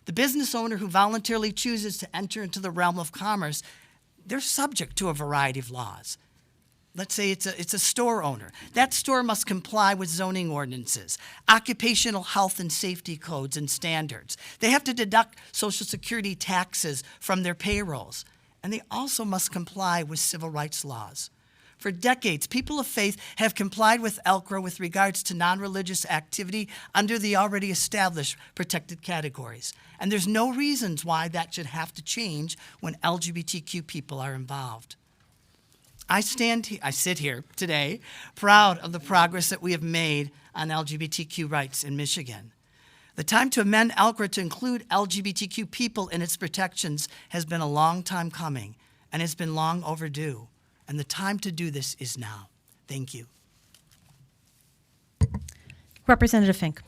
The business owner who voluntarily chooses to enter into the realm of commerce, they're subject to a variety of laws. Let's say it's a store owner. That store must comply with zoning ordinances, occupational health and safety codes and standards. They have to deduct Social Security taxes from their payrolls. And they also must comply with civil rights laws. For decades, people of faith have complied with ELCRA with regards to non-religious activity under the already established protected categories. And there's no reasons why that should have to change when LGBTQ people are involved. I sit here today proud of the progress that we have made on LGBTQ rights in Michigan. The time to amend ELCRA to include LGBTQ people in its protections has been a long time coming, and it's been long overdue. And the time to do this is now. Thank you. Representative Fink.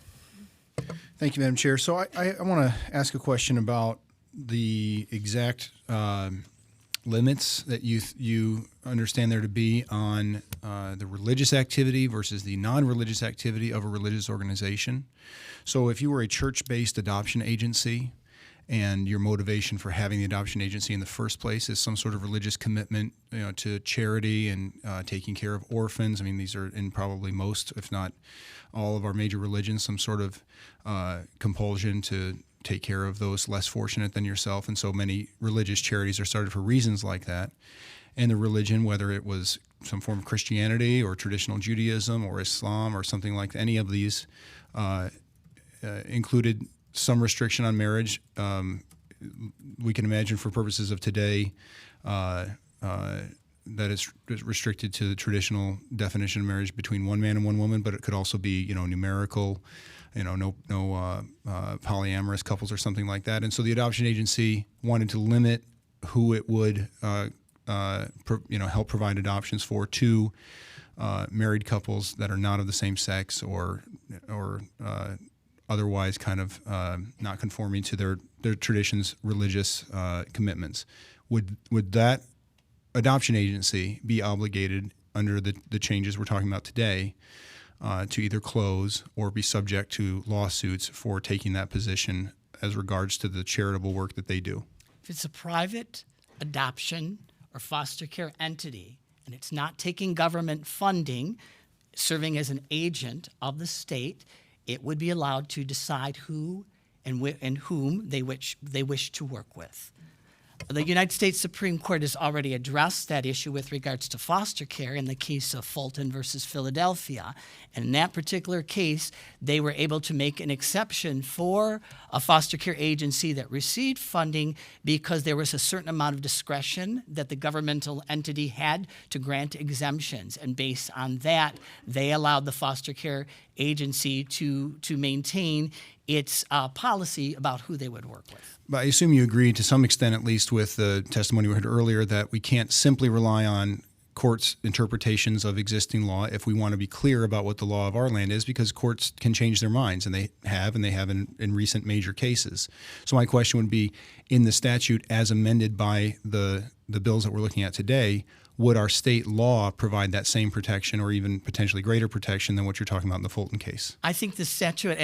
Thank you, Madam Chair. So I want to ask a question about the exact limits that you understand there to be on the religious activity versus the non-religious activity of a religious organization. So if you were a church-based adoption agency and your motivation for having the adoption agency in the first place is some sort of religious commitment, to charity and taking care of orphans. I mean, these are in probably most, if not all of our major religions, some sort of compulsion to take care of those less fortunate than yourself. And so many religious charities are started for reasons like that. And the religion, whether it was some form of Christianity or traditional Judaism or Islam or something like any of these, included some restriction on marriage. We can imagine for purposes of today that it's restricted to the traditional definition of marriage between one man and one woman, but it could also be, numerical, no polyamorous couples or something like that. And so the adoption agency wanted to limit who it would help provide adoptions for to married couples that are not of the same sex or otherwise kind of not conforming to their traditions' religious commitments. Would that adoption agency be obligated under the changes we're talking about today to either close or be subject to lawsuits for taking that position as regards to the charitable work that they do? If it's a private adoption or foster care entity and it's not taking government funding, serving as an agent of the state, it would be allowed to decide who and whom they wish to work with. The United States Supreme Court has already addressed that issue with regards to foster care in the case of Fulton versus Philadelphia. And in that particular case, they were able to make an exception for a foster care agency that received funding because there was a certain amount of discretion that the governmental entity had to grant exemptions. And based on that, they allowed the foster care agency to maintain its policy about who they would work with. But I assume you agree to some extent, at least with the testimony we heard earlier, that we can't simply rely on courts' interpretations of existing law if we want to be clear about what the law of our land is, because courts can change their minds, and they have in recent major cases. So my question would be, in the statute as amended by the bills that we're looking at today, would our state law provide that same protection or even potentially greater protection than what you're talking about in the Fulton case? I think the statute,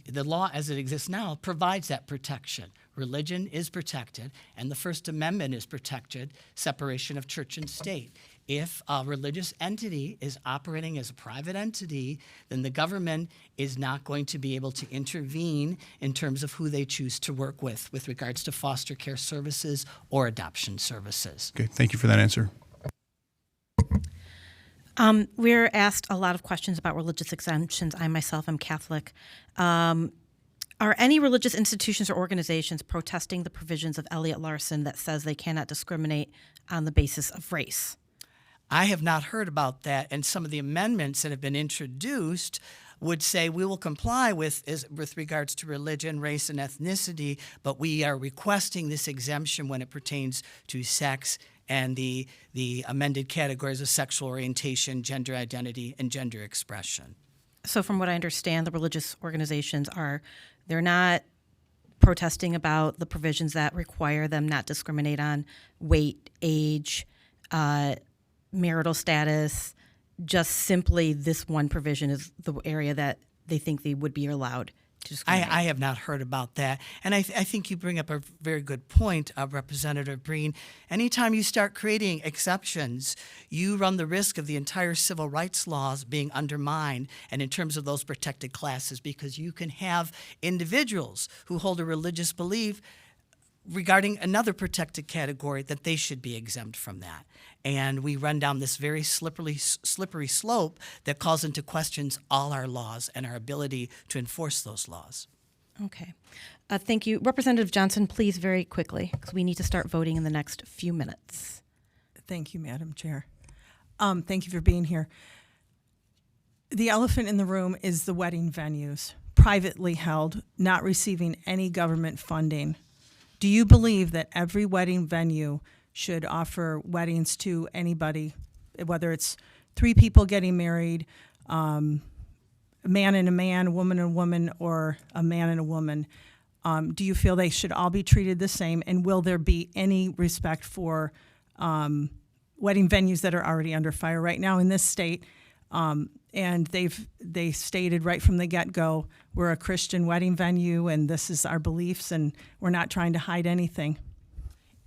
the law as it exists now, provides that protection. Religion is protected, and the First Amendment is protected, separation of church and state. If a religious entity is operating as a private entity, then the government is not going to be able to intervene in terms of who they choose to work with regards to foster care services or adoption services. Okay, thank you for that answer. We're asked a lot of questions about religious exemptions. I myself am Catholic. Are any religious institutions or organizations protesting the provisions of Elliott Larson that says they cannot discriminate on the basis of race? I have not heard about that, and some of the amendments that have been introduced would say we will comply with regards to religion, race, and ethnicity, but we are requesting this exemption when it pertains to sex and the amended categories of sexual orientation, gender identity, and gender expression. So from what I understand, the religious organizations they're not protesting about the provisions that require them not discriminate on weight, age, marital status. Just simply this one provision is the area that they think they would be allowed to discriminate. I have not heard about that. And I think you bring up a very good point, Representative Breen. Anytime you start creating exceptions, you run the risk of the entire civil rights laws being undermined, and in terms of those protected classes, because you can have individuals who hold a religious belief regarding another protected category that they should be exempt from that. And we run down this very slippery slope that calls into questions all our laws and our ability to enforce those laws. Okay. Thank you. Representative Johnson, please very quickly, because we need to start voting in the next few minutes. Thank you, Madam Chair. Thank you for being here. The elephant in the room is the wedding venues, privately held, not receiving any government funding. Do you believe that every wedding venue should offer weddings to anybody, whether it's 3 people getting married, a man and a man, a woman and a woman, or a man and a woman? Do you feel they should all be treated the same? And will there be any respect for wedding venues that are already under fire right now in this state? And they stated right from the get-go, we're a Christian wedding venue and this is our beliefs and we're not trying to hide anything.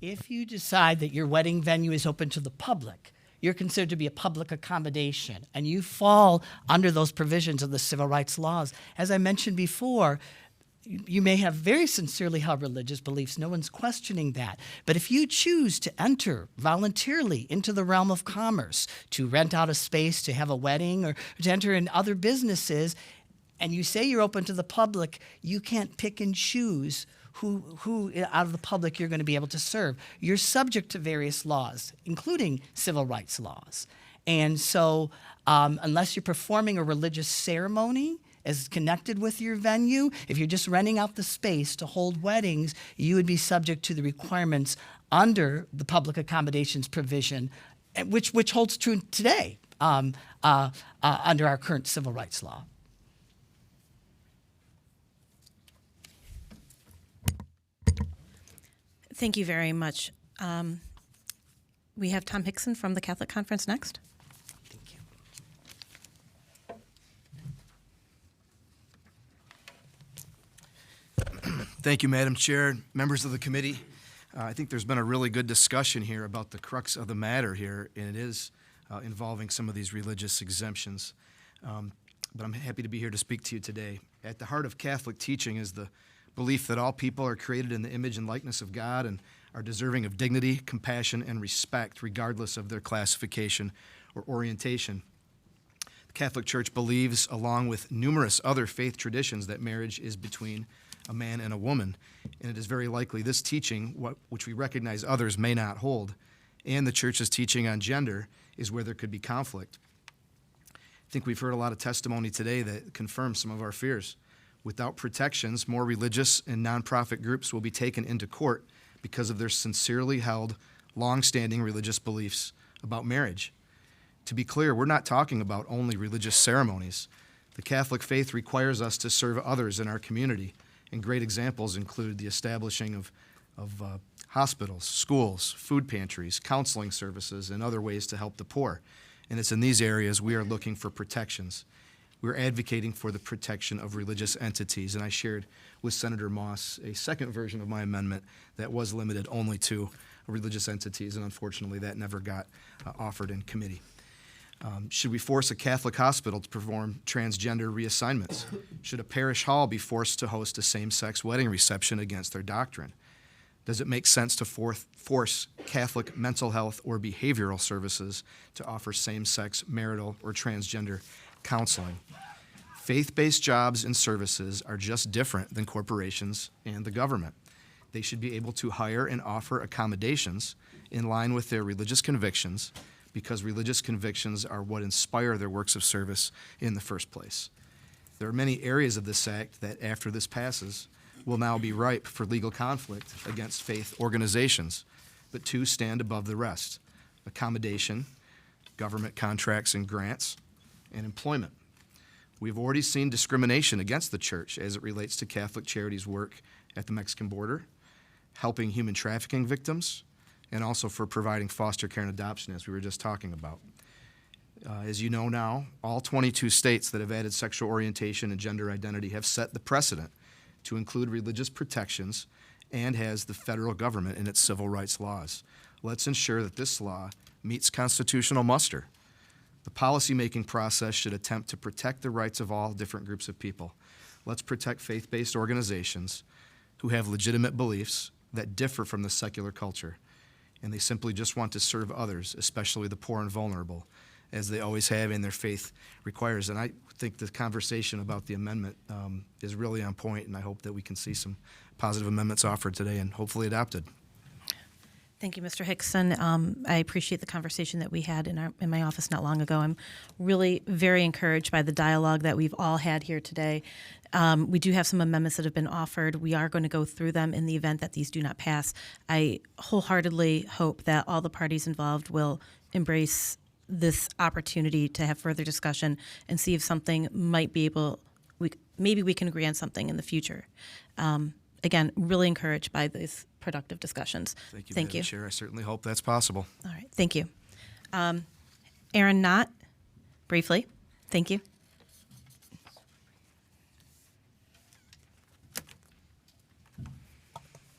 If you decide that your wedding venue is open to the public, you're considered to be a public accommodation, and you fall under those provisions of the civil rights laws. As I mentioned before, you may have very sincerely held religious beliefs. No one's questioning that. But if you choose to enter voluntarily into the realm of commerce, to rent out a space to have a wedding or to enter in other businesses, and you say you're open to the public, you can't pick and choose who out of the public you're going to be able to serve. You're subject to various laws, including civil rights laws. And so unless you're performing a religious ceremony as connected with your venue, if you're just renting out the space to hold weddings, you would be subject to the requirements under the public accommodations provision, which holds true today under our current civil rights law. Thank you very much. We have Tom Hickson from the Catholic Conference next. Thank you. Thank you, Madam Chair, members of the committee. I think there's been a really good discussion here about the crux of the matter here, and it is involving some of these religious exemptions. But I'm happy to be here to speak to you today. At the heart of Catholic teaching is the belief that all people are created in the image and likeness of God and are deserving of dignity, compassion, and respect, regardless of their classification or orientation. The Catholic Church believes, along with numerous other faith traditions, that marriage is between a man and a woman, and it is very likely this teaching, which we recognize others may not hold, and the Church's teaching on gender is where there could be conflict. I think we've heard a lot of testimony today that confirms some of our fears. Without protections, more religious and nonprofit groups will be taken into court because of their sincerely held, long-standing religious beliefs about marriage. To be clear, we're not talking about only religious ceremonies. The Catholic faith requires us to serve others in our community, and great examples include the establishing of hospitals, schools, food pantries, counseling services, and other ways to help the poor. And it's in these areas we are looking for protections. We're advocating for the protection of religious entities, and I shared with Senator Moss a second version of my amendment that was limited only to religious entities, and unfortunately that never got offered in committee. Should we force a Catholic hospital to perform transgender reassignments? Should a parish hall be forced to host a same-sex wedding reception against their doctrine? Does it make sense to force Catholic mental health or behavioral services to offer same-sex marital or transgender counseling? Faith-based jobs and services are just different than corporations and the government. They should be able to hire and offer accommodations in line with their religious convictions, because religious convictions are what inspire their works of service in the first place. There are many areas of this act that, after this passes, will now be ripe for legal conflict against faith organizations, but two stand above the rest: accommodation, government contracts and grants, and employment. We've already seen discrimination against the church as it relates to Catholic Charities' work at the Mexican border, helping human trafficking victims, and also for providing foster care and adoption, as we were just talking about. As you know now, all 22 states that have added sexual orientation and gender identity have set the precedent to include religious protections and has the federal government in its civil rights laws. Let's ensure that this law meets constitutional muster. The policymaking process should attempt to protect the rights of all different groups of people. Let's protect faith-based organizations who have legitimate beliefs that differ from the secular culture, and they simply just want to serve others, especially the poor and vulnerable, as they always have and their faith requires. And I think the conversation about the amendment is really on point, and I hope that we can see some positive amendments offered today and hopefully adopted. Thank you, Mr. Hickson. I appreciate the conversation that we had in my office not long ago. I'm really very encouraged by the dialogue that we've all had here today. We do have some amendments that have been offered. We are going to go through them in the event that these do not pass. I wholeheartedly hope that all the parties involved will embrace this opportunity to have further discussion and see if something might be maybe we can agree on something in the future. Again, really encouraged by these productive discussions. Thank you, Madam Chair. I certainly hope that's possible. All right, thank you. Aaron Knott, briefly, thank you.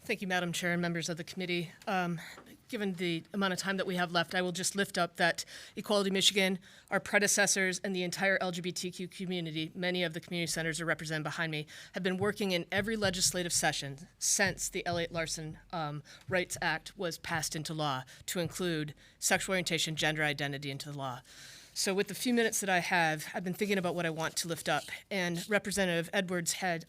Thank you, Madam Chair and members of the committee. Given the amount of time that we have left, I will just lift up that Equality Michigan, our predecessors, and the entire LGBTQ community, many of the community centers are represented behind me, have been working in every legislative session since the Elliott Larson Rights Act was passed into law to include sexual orientation, gender identity into the law. So with the few minutes that I have, I've been thinking about what I want to lift up, and Representative Edwards had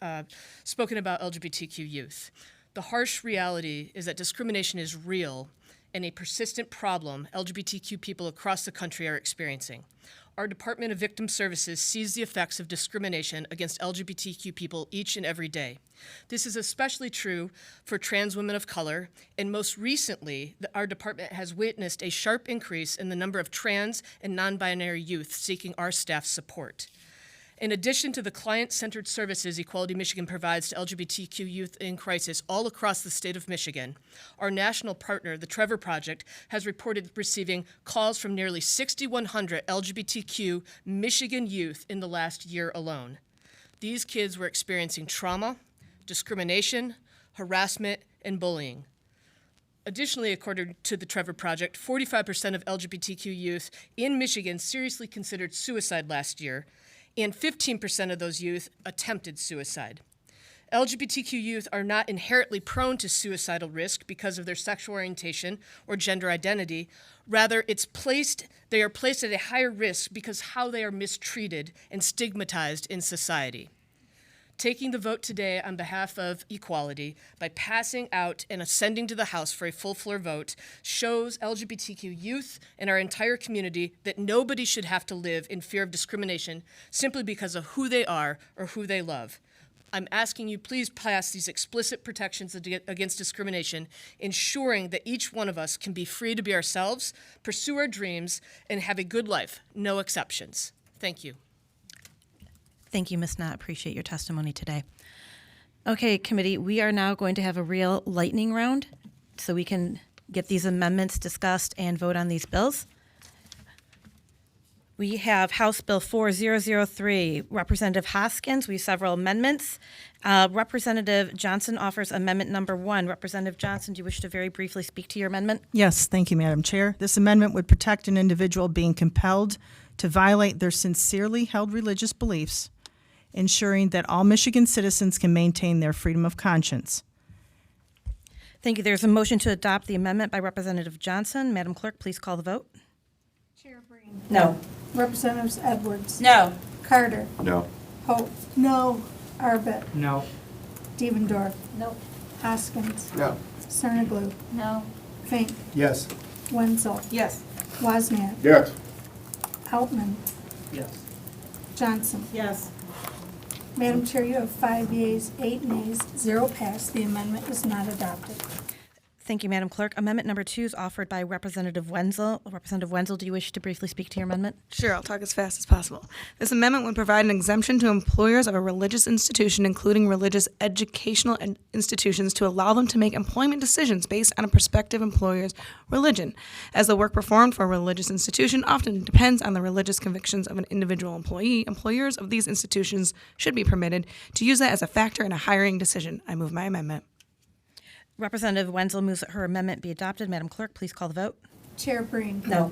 spoken about LGBTQ youth. The harsh reality is that discrimination is real and a persistent problem LGBTQ people across the country are experiencing. Our Department of Victim Services sees the effects of discrimination against LGBTQ people each and every day. This is especially true for trans women of color, and most recently, our department has witnessed a sharp increase in the number of trans and non-binary youth seeking our staff's support. In addition to the client-centered services Equality Michigan provides to LGBTQ youth in crisis all across the state of Michigan, our national partner, the Trevor Project, has reported receiving calls from nearly 6,100 LGBTQ Michigan youth in the last year alone. These kids were experiencing trauma, discrimination, harassment, and bullying. Additionally, according to the Trevor Project, 45% of LGBTQ youth in Michigan seriously considered suicide last year, and 15% of those youth attempted suicide. LGBTQ youth are not inherently prone to suicidal risk because of their sexual orientation or gender identity. Rather, they are placed at a higher risk because how they are mistreated and stigmatized in society. Taking the vote today on behalf of equality by passing out and sending to the House for a full floor vote shows LGBTQ youth and our entire community that nobody should have to live in fear of discrimination simply because of who they are or who they love. I'm asking you, please pass these explicit protections against discrimination, ensuring that each one of us can be free to be ourselves, pursue our dreams, and have a good life, no exceptions. Thank you. Thank you, Ms. Knott. Appreciate your testimony today. Okay, committee, we are now going to have a real lightning round so we can get these amendments discussed and vote on these bills. We have House Bill 4003, Representative Hoskins. We have several amendments. Representative Johnson offers amendment number 1. Representative Johnson, do you wish to very briefly speak to your amendment? Yes, thank you, Madam Chair. This amendment would protect an individual being compelled to violate their sincerely held religious beliefs, ensuring that all Michigan citizens can maintain their freedom of conscience. Thank you. There's a motion to adopt the amendment by Representative Johnson. Madam Clerk, please call the vote. Chair Breen. No. Representatives Edwards. No. Carter. No. Hope. No. Arbit. No. Devendorf. No. Hoskins. No. Cerniglu. No. Fink. Yes. Wenzel. Yes. Wozniak. Yes. Outman. Yes. Johnson. Yes. Madam Chair, you have 5 yeas, 8 nays, 0 pass. The amendment is not adopted. Thank you, Madam Clerk. Amendment number 2 is offered by Representative Wenzel. Representative Wenzel, do you wish to briefly speak to your amendment? Sure, I'll talk as fast as possible. This amendment would provide an exemption to employers of a religious institution, including religious educational institutions, to allow them to make employment decisions based on a prospective employer's religion. As the work performed for a religious institution often depends on the religious convictions of an individual employee, employers of these institutions should be permitted to use that as a factor in a hiring decision. I move my amendment. Representative Wenzel moves that her amendment be adopted. Madam Clerk, please call the vote. Chair Breen. No.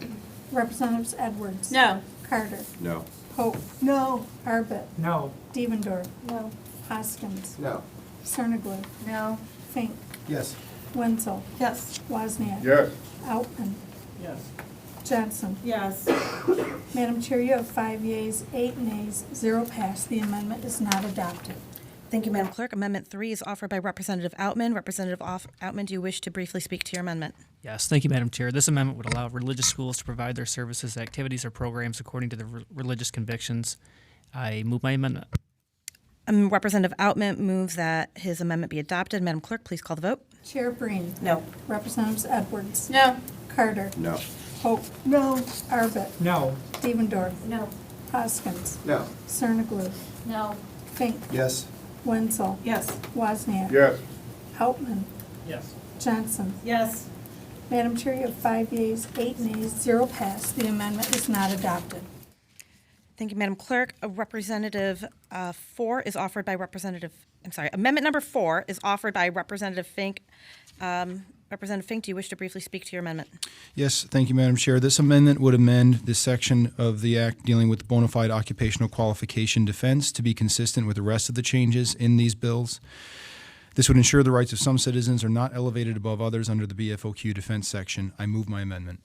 Representatives Edwards. No. Carter. No. Pope. No. Arbit. No. Devendorf. No. Hoskins. No. Cerniglu. No. Fink. Yes. Wenzel. Yes. Wozniak. Yes. Outman. Yes. Johnson. Yes. Madam Chair, you have 5 yeas, 8 nays, 0 pass. The amendment is not adopted. Thank you, Madam Clerk. Amendment 3 is offered by Representative Outman. Representative Outman, do you wish to briefly speak to your amendment? Yes, thank you, Madam Chair. This amendment would allow religious schools to provide their services, activities, or programs according to their religious convictions. I move my amendment. Representative Outman moves that his amendment be adopted. Madam Clerk, please call the vote. Chair Breen. No. Representatives Edwards. No. Carter. No. Pope. No. Arbit. No. Devendorf. No. Hoskins. No. Cerniglu. No. Fink. Yes. Wenzel. Yes. Wozniak. Yes. Outman. Yes. Johnson. Yes. Madam Chair, you have 5 yeas, 8 nays, 0 pass. The amendment is not adopted. Thank you, Madam Clerk. Representative 4 is offered by Amendment number 4 is offered by Representative Fink. Representative Fink, do you wish to briefly speak to your amendment? Yes, thank you, Madam Chair. This amendment would amend this section of the Act dealing with bona fide occupational qualification defense to be consistent with the rest of the changes in these bills. This would ensure the rights of some citizens are not elevated above others under the BFOQ defense section. I move my amendment.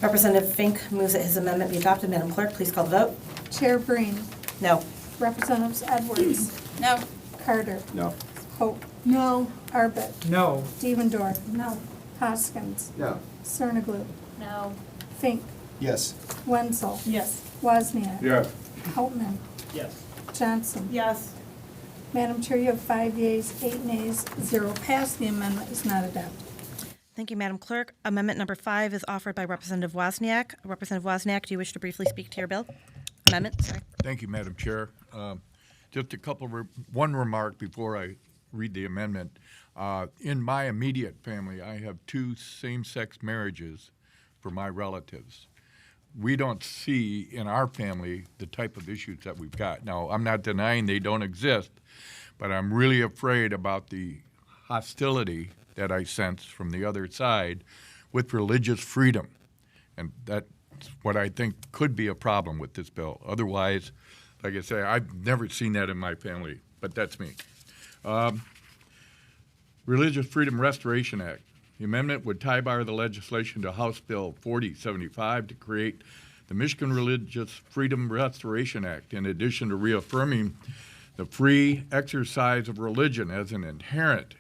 Representative Fink moves that his amendment be adopted. Madam Clerk, please call the vote. Chair Breen. No. Representatives Edwards. No. Carter. No. Pope. No. Arbit. No. Devendorf. No. Hoskins. No. Cerniglu. No. Fink. Yes. Wenzel. Yes. Wozniak. Yes. Outman. Yes. Johnson. Yes. Madam Chair, you have 5 yeas, 8 nays, 0 pass. The amendment is not adopted. Thank you, Madam Clerk. Amendment number 5 is offered by Representative Wozniak. Representative Wozniak, do you wish to briefly speak to your bill? Amendment, sorry. Thank you, Madam Chair. Just one remark before I read the amendment. In my immediate family, I have 2 same-sex marriages for my relatives. We don't see in our family the type of issues that we've got. Now, I'm not denying they don't exist, but I'm really afraid about the hostility that I sense from the other side with religious freedom. And that's what I think could be a problem with this bill. Otherwise, like I say, I've never seen that in my family, but that's me. Religious Freedom Restoration Act. The amendment would tie bar the legislation to House Bill 4075 to create the Michigan Religious Freedom Restoration Act. In addition to reaffirming the free exercise of religion as an inherent,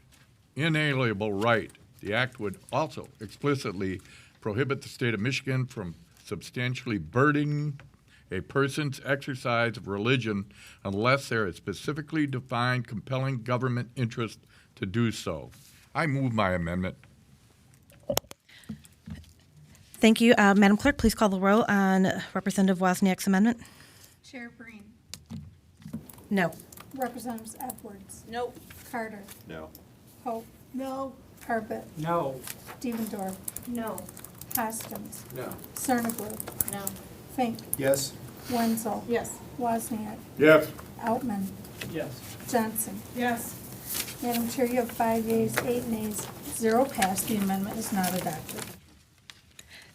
inalienable right, the act would also explicitly prohibit the state of Michigan from substantially burdening a person's exercise of religion unless there is specifically defined compelling government interest to do so. I move my amendment. Thank you. Madam Clerk, please call the roll on Representative Wozniak's amendment. Chair Breen. No. Representatives Edwards. No. Carter. No. Pope. No. Arbit. No. Devendorf. No. Hoskins. No. Cerniglu. No. Fink. Yes. Wenzel. Yes. Wozniak. Yes. Outman. Yes. Johnson. Yes. Madam Chair, you have 5 yeas, 8 nays, 0 pass. The amendment is not adopted.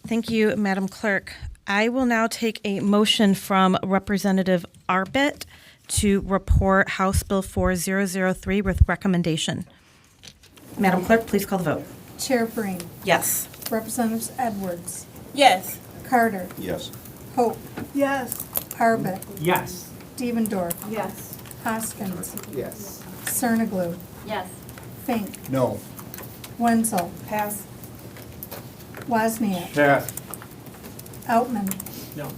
Thank you, Madam Clerk. I will now take a motion from Representative Arbit to report House Bill 4003 with recommendation. Madam Clerk, please call the vote. Chair Breen. Yes. Representatives Edwards. Yes. Carter. Yes. Pope. Yes. Arbit, Yes. Devendorf, Yes. Hoskins, Yes. Cerniglu, Yes. Fink, No. Wenzel, Pass. Wozniak, Pass. Outman, No.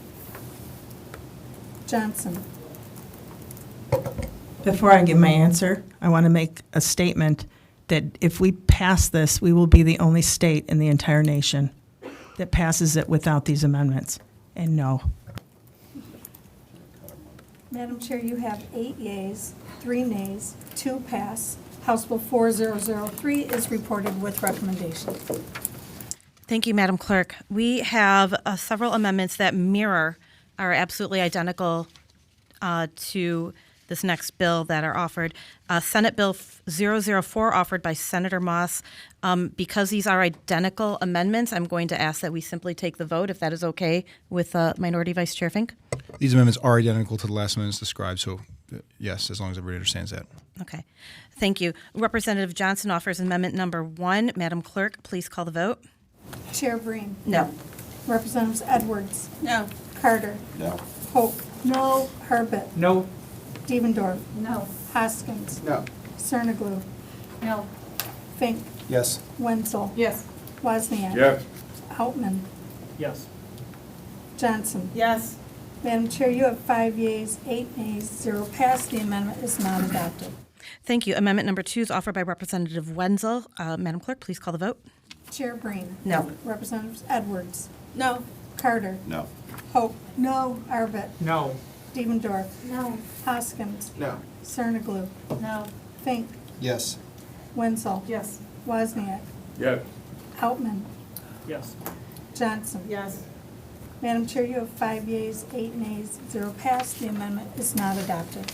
Johnson. Before I give my answer, I want to make a statement that if we pass this, we will be the only state in the entire nation that passes it without these amendments. And no. Madam Chair, you have 8 yeas, 3 nays, 2 pass. House Bill 4003 is reported with recommendation. Thank you, Madam Clerk. We have several amendments that are absolutely identical to this next bill that are offered. Senate Bill 004 offered by Senator Moss. Because these are identical amendments, I'm going to ask that we simply take the vote, if that is okay with Minority Vice Chair Fink. These amendments are identical to the last amendments described, so yes, as long as everybody understands that. Okay. Thank you. Representative Johnson offers amendment number 1. Madam Clerk, please call the vote. Chair Breen. No. Representatives Edwards, No. Carter, No. Hope. No. Harbit, No. Devendorf, No. Hoskins, No. Cerniglu, No. Fink, Yes. Wenzel, Yes. Wozniak, Yes. Outman, Yes. Johnson. Yes. Madam Chair, you have 5 yeas, 8 nays, 0 pass. The amendment is not adopted. Thank you. Amendment number 2 is offered by Representative Wenzel. Madam Clerk, please call the vote. Chair Breen. No. Representatives Edwards, No. Carter, No. Hope. No. Arbit, No. Devendorf, No. Hoskins, No. Cerniglu, No. Fink, Yes. Wenzel, Yes. Wozniak, Yes. Outman, Yes. Johnson. Yes. Madam Chair, you have 5 yeas, 8 nays, 0 pass. The amendment is not adopted.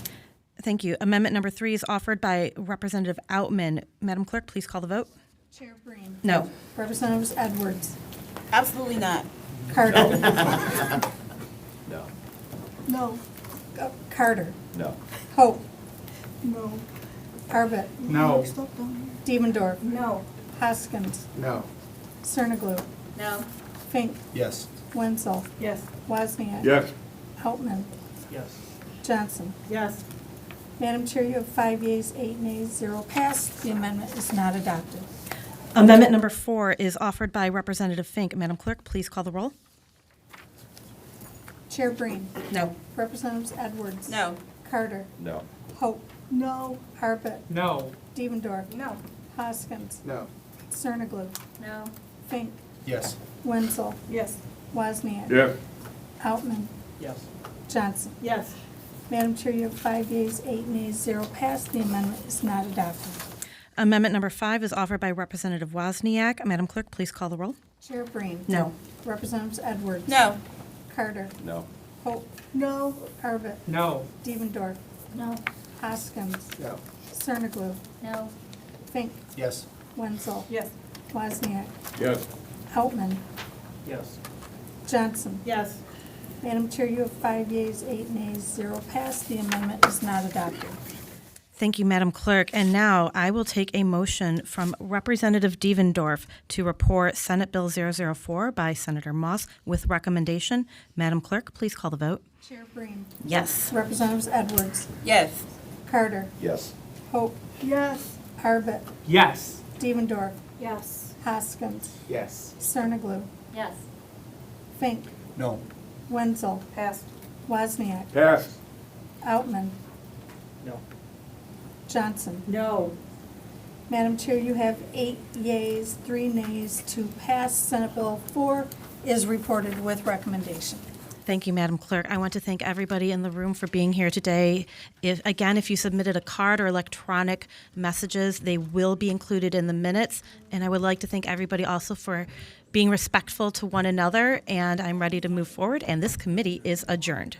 Thank you. Amendment number 3 is offered by Representative Outman. Madam Clerk, please call the vote. Chair Breen. No. Representatives Edwards, Absolutely not. Carter. No. No. Carter, No. Hope. No. Arbit, No. Devendorf, No. Hoskins, No. Cerniglu, No. Fink, Yes. Wenzel, Yes. Wozniak, Yes. Outman, Yes. Johnson. Yes. Madam Chair, you have 5 yeas, 8 nays, 0 pass. The amendment is not adopted. Amendment number 4 is offered by Representative Fink. Madam Clerk, please call the roll. Chair Breen. No. Representatives Edwards. No. Carter, No. Hope. No. Arbit, No. Devendorf, No. Hoskins, No. Cerniglu, No. Fink, Yes. Wenzel, Yes. Wozniak, Yes. Outman, Yes. Johnson. Yes. Madam Chair, you have 5 yeas, 8 nays, 0 pass. The amendment is not adopted. Amendment number 5 is offered by Representative Wozniak. Madam Clerk, please call the roll. Chair Breen. No. Representatives Edwards. No. Carter, No. Hope. No. Arbit, No. Devendorf, No. Hoskins, No. Cerniglu, No. Fink, Yes. Wenzel, Yes. Wozniak, Yes. Outman, Yes. Johnson. Yes. Madam Chair, you have 5 yeas, 8 nays, 0 pass. The amendment is not adopted. Thank you, Madam Clerk. And now I will take a motion from Representative Devendorf to report Senate Bill 004 by Senator Moss with recommendation. Madam Clerk, please call the vote. Chair Breen. Yes. Representatives Edwards, Yes. Carter, Yes. Hope. Yes. Arbit, Yes. Devendorf, Yes. Hoskins, Yes. Cerniglu, Yes. Fink, No. Wenzel, Pass. Wozniak, Pass. Outman, No. Johnson. No. Madam Chair, you have 8 yeas, 3 nays to pass. Senate Bill 4 is reported with recommendation. Thank you, Madam Clerk. I want to thank everybody in the room for being here today. If you submitted a card or electronic messages, they will be included in the minutes. And I would like to thank everybody also for being respectful to one another. And I'm ready to move forward, and this committee is adjourned.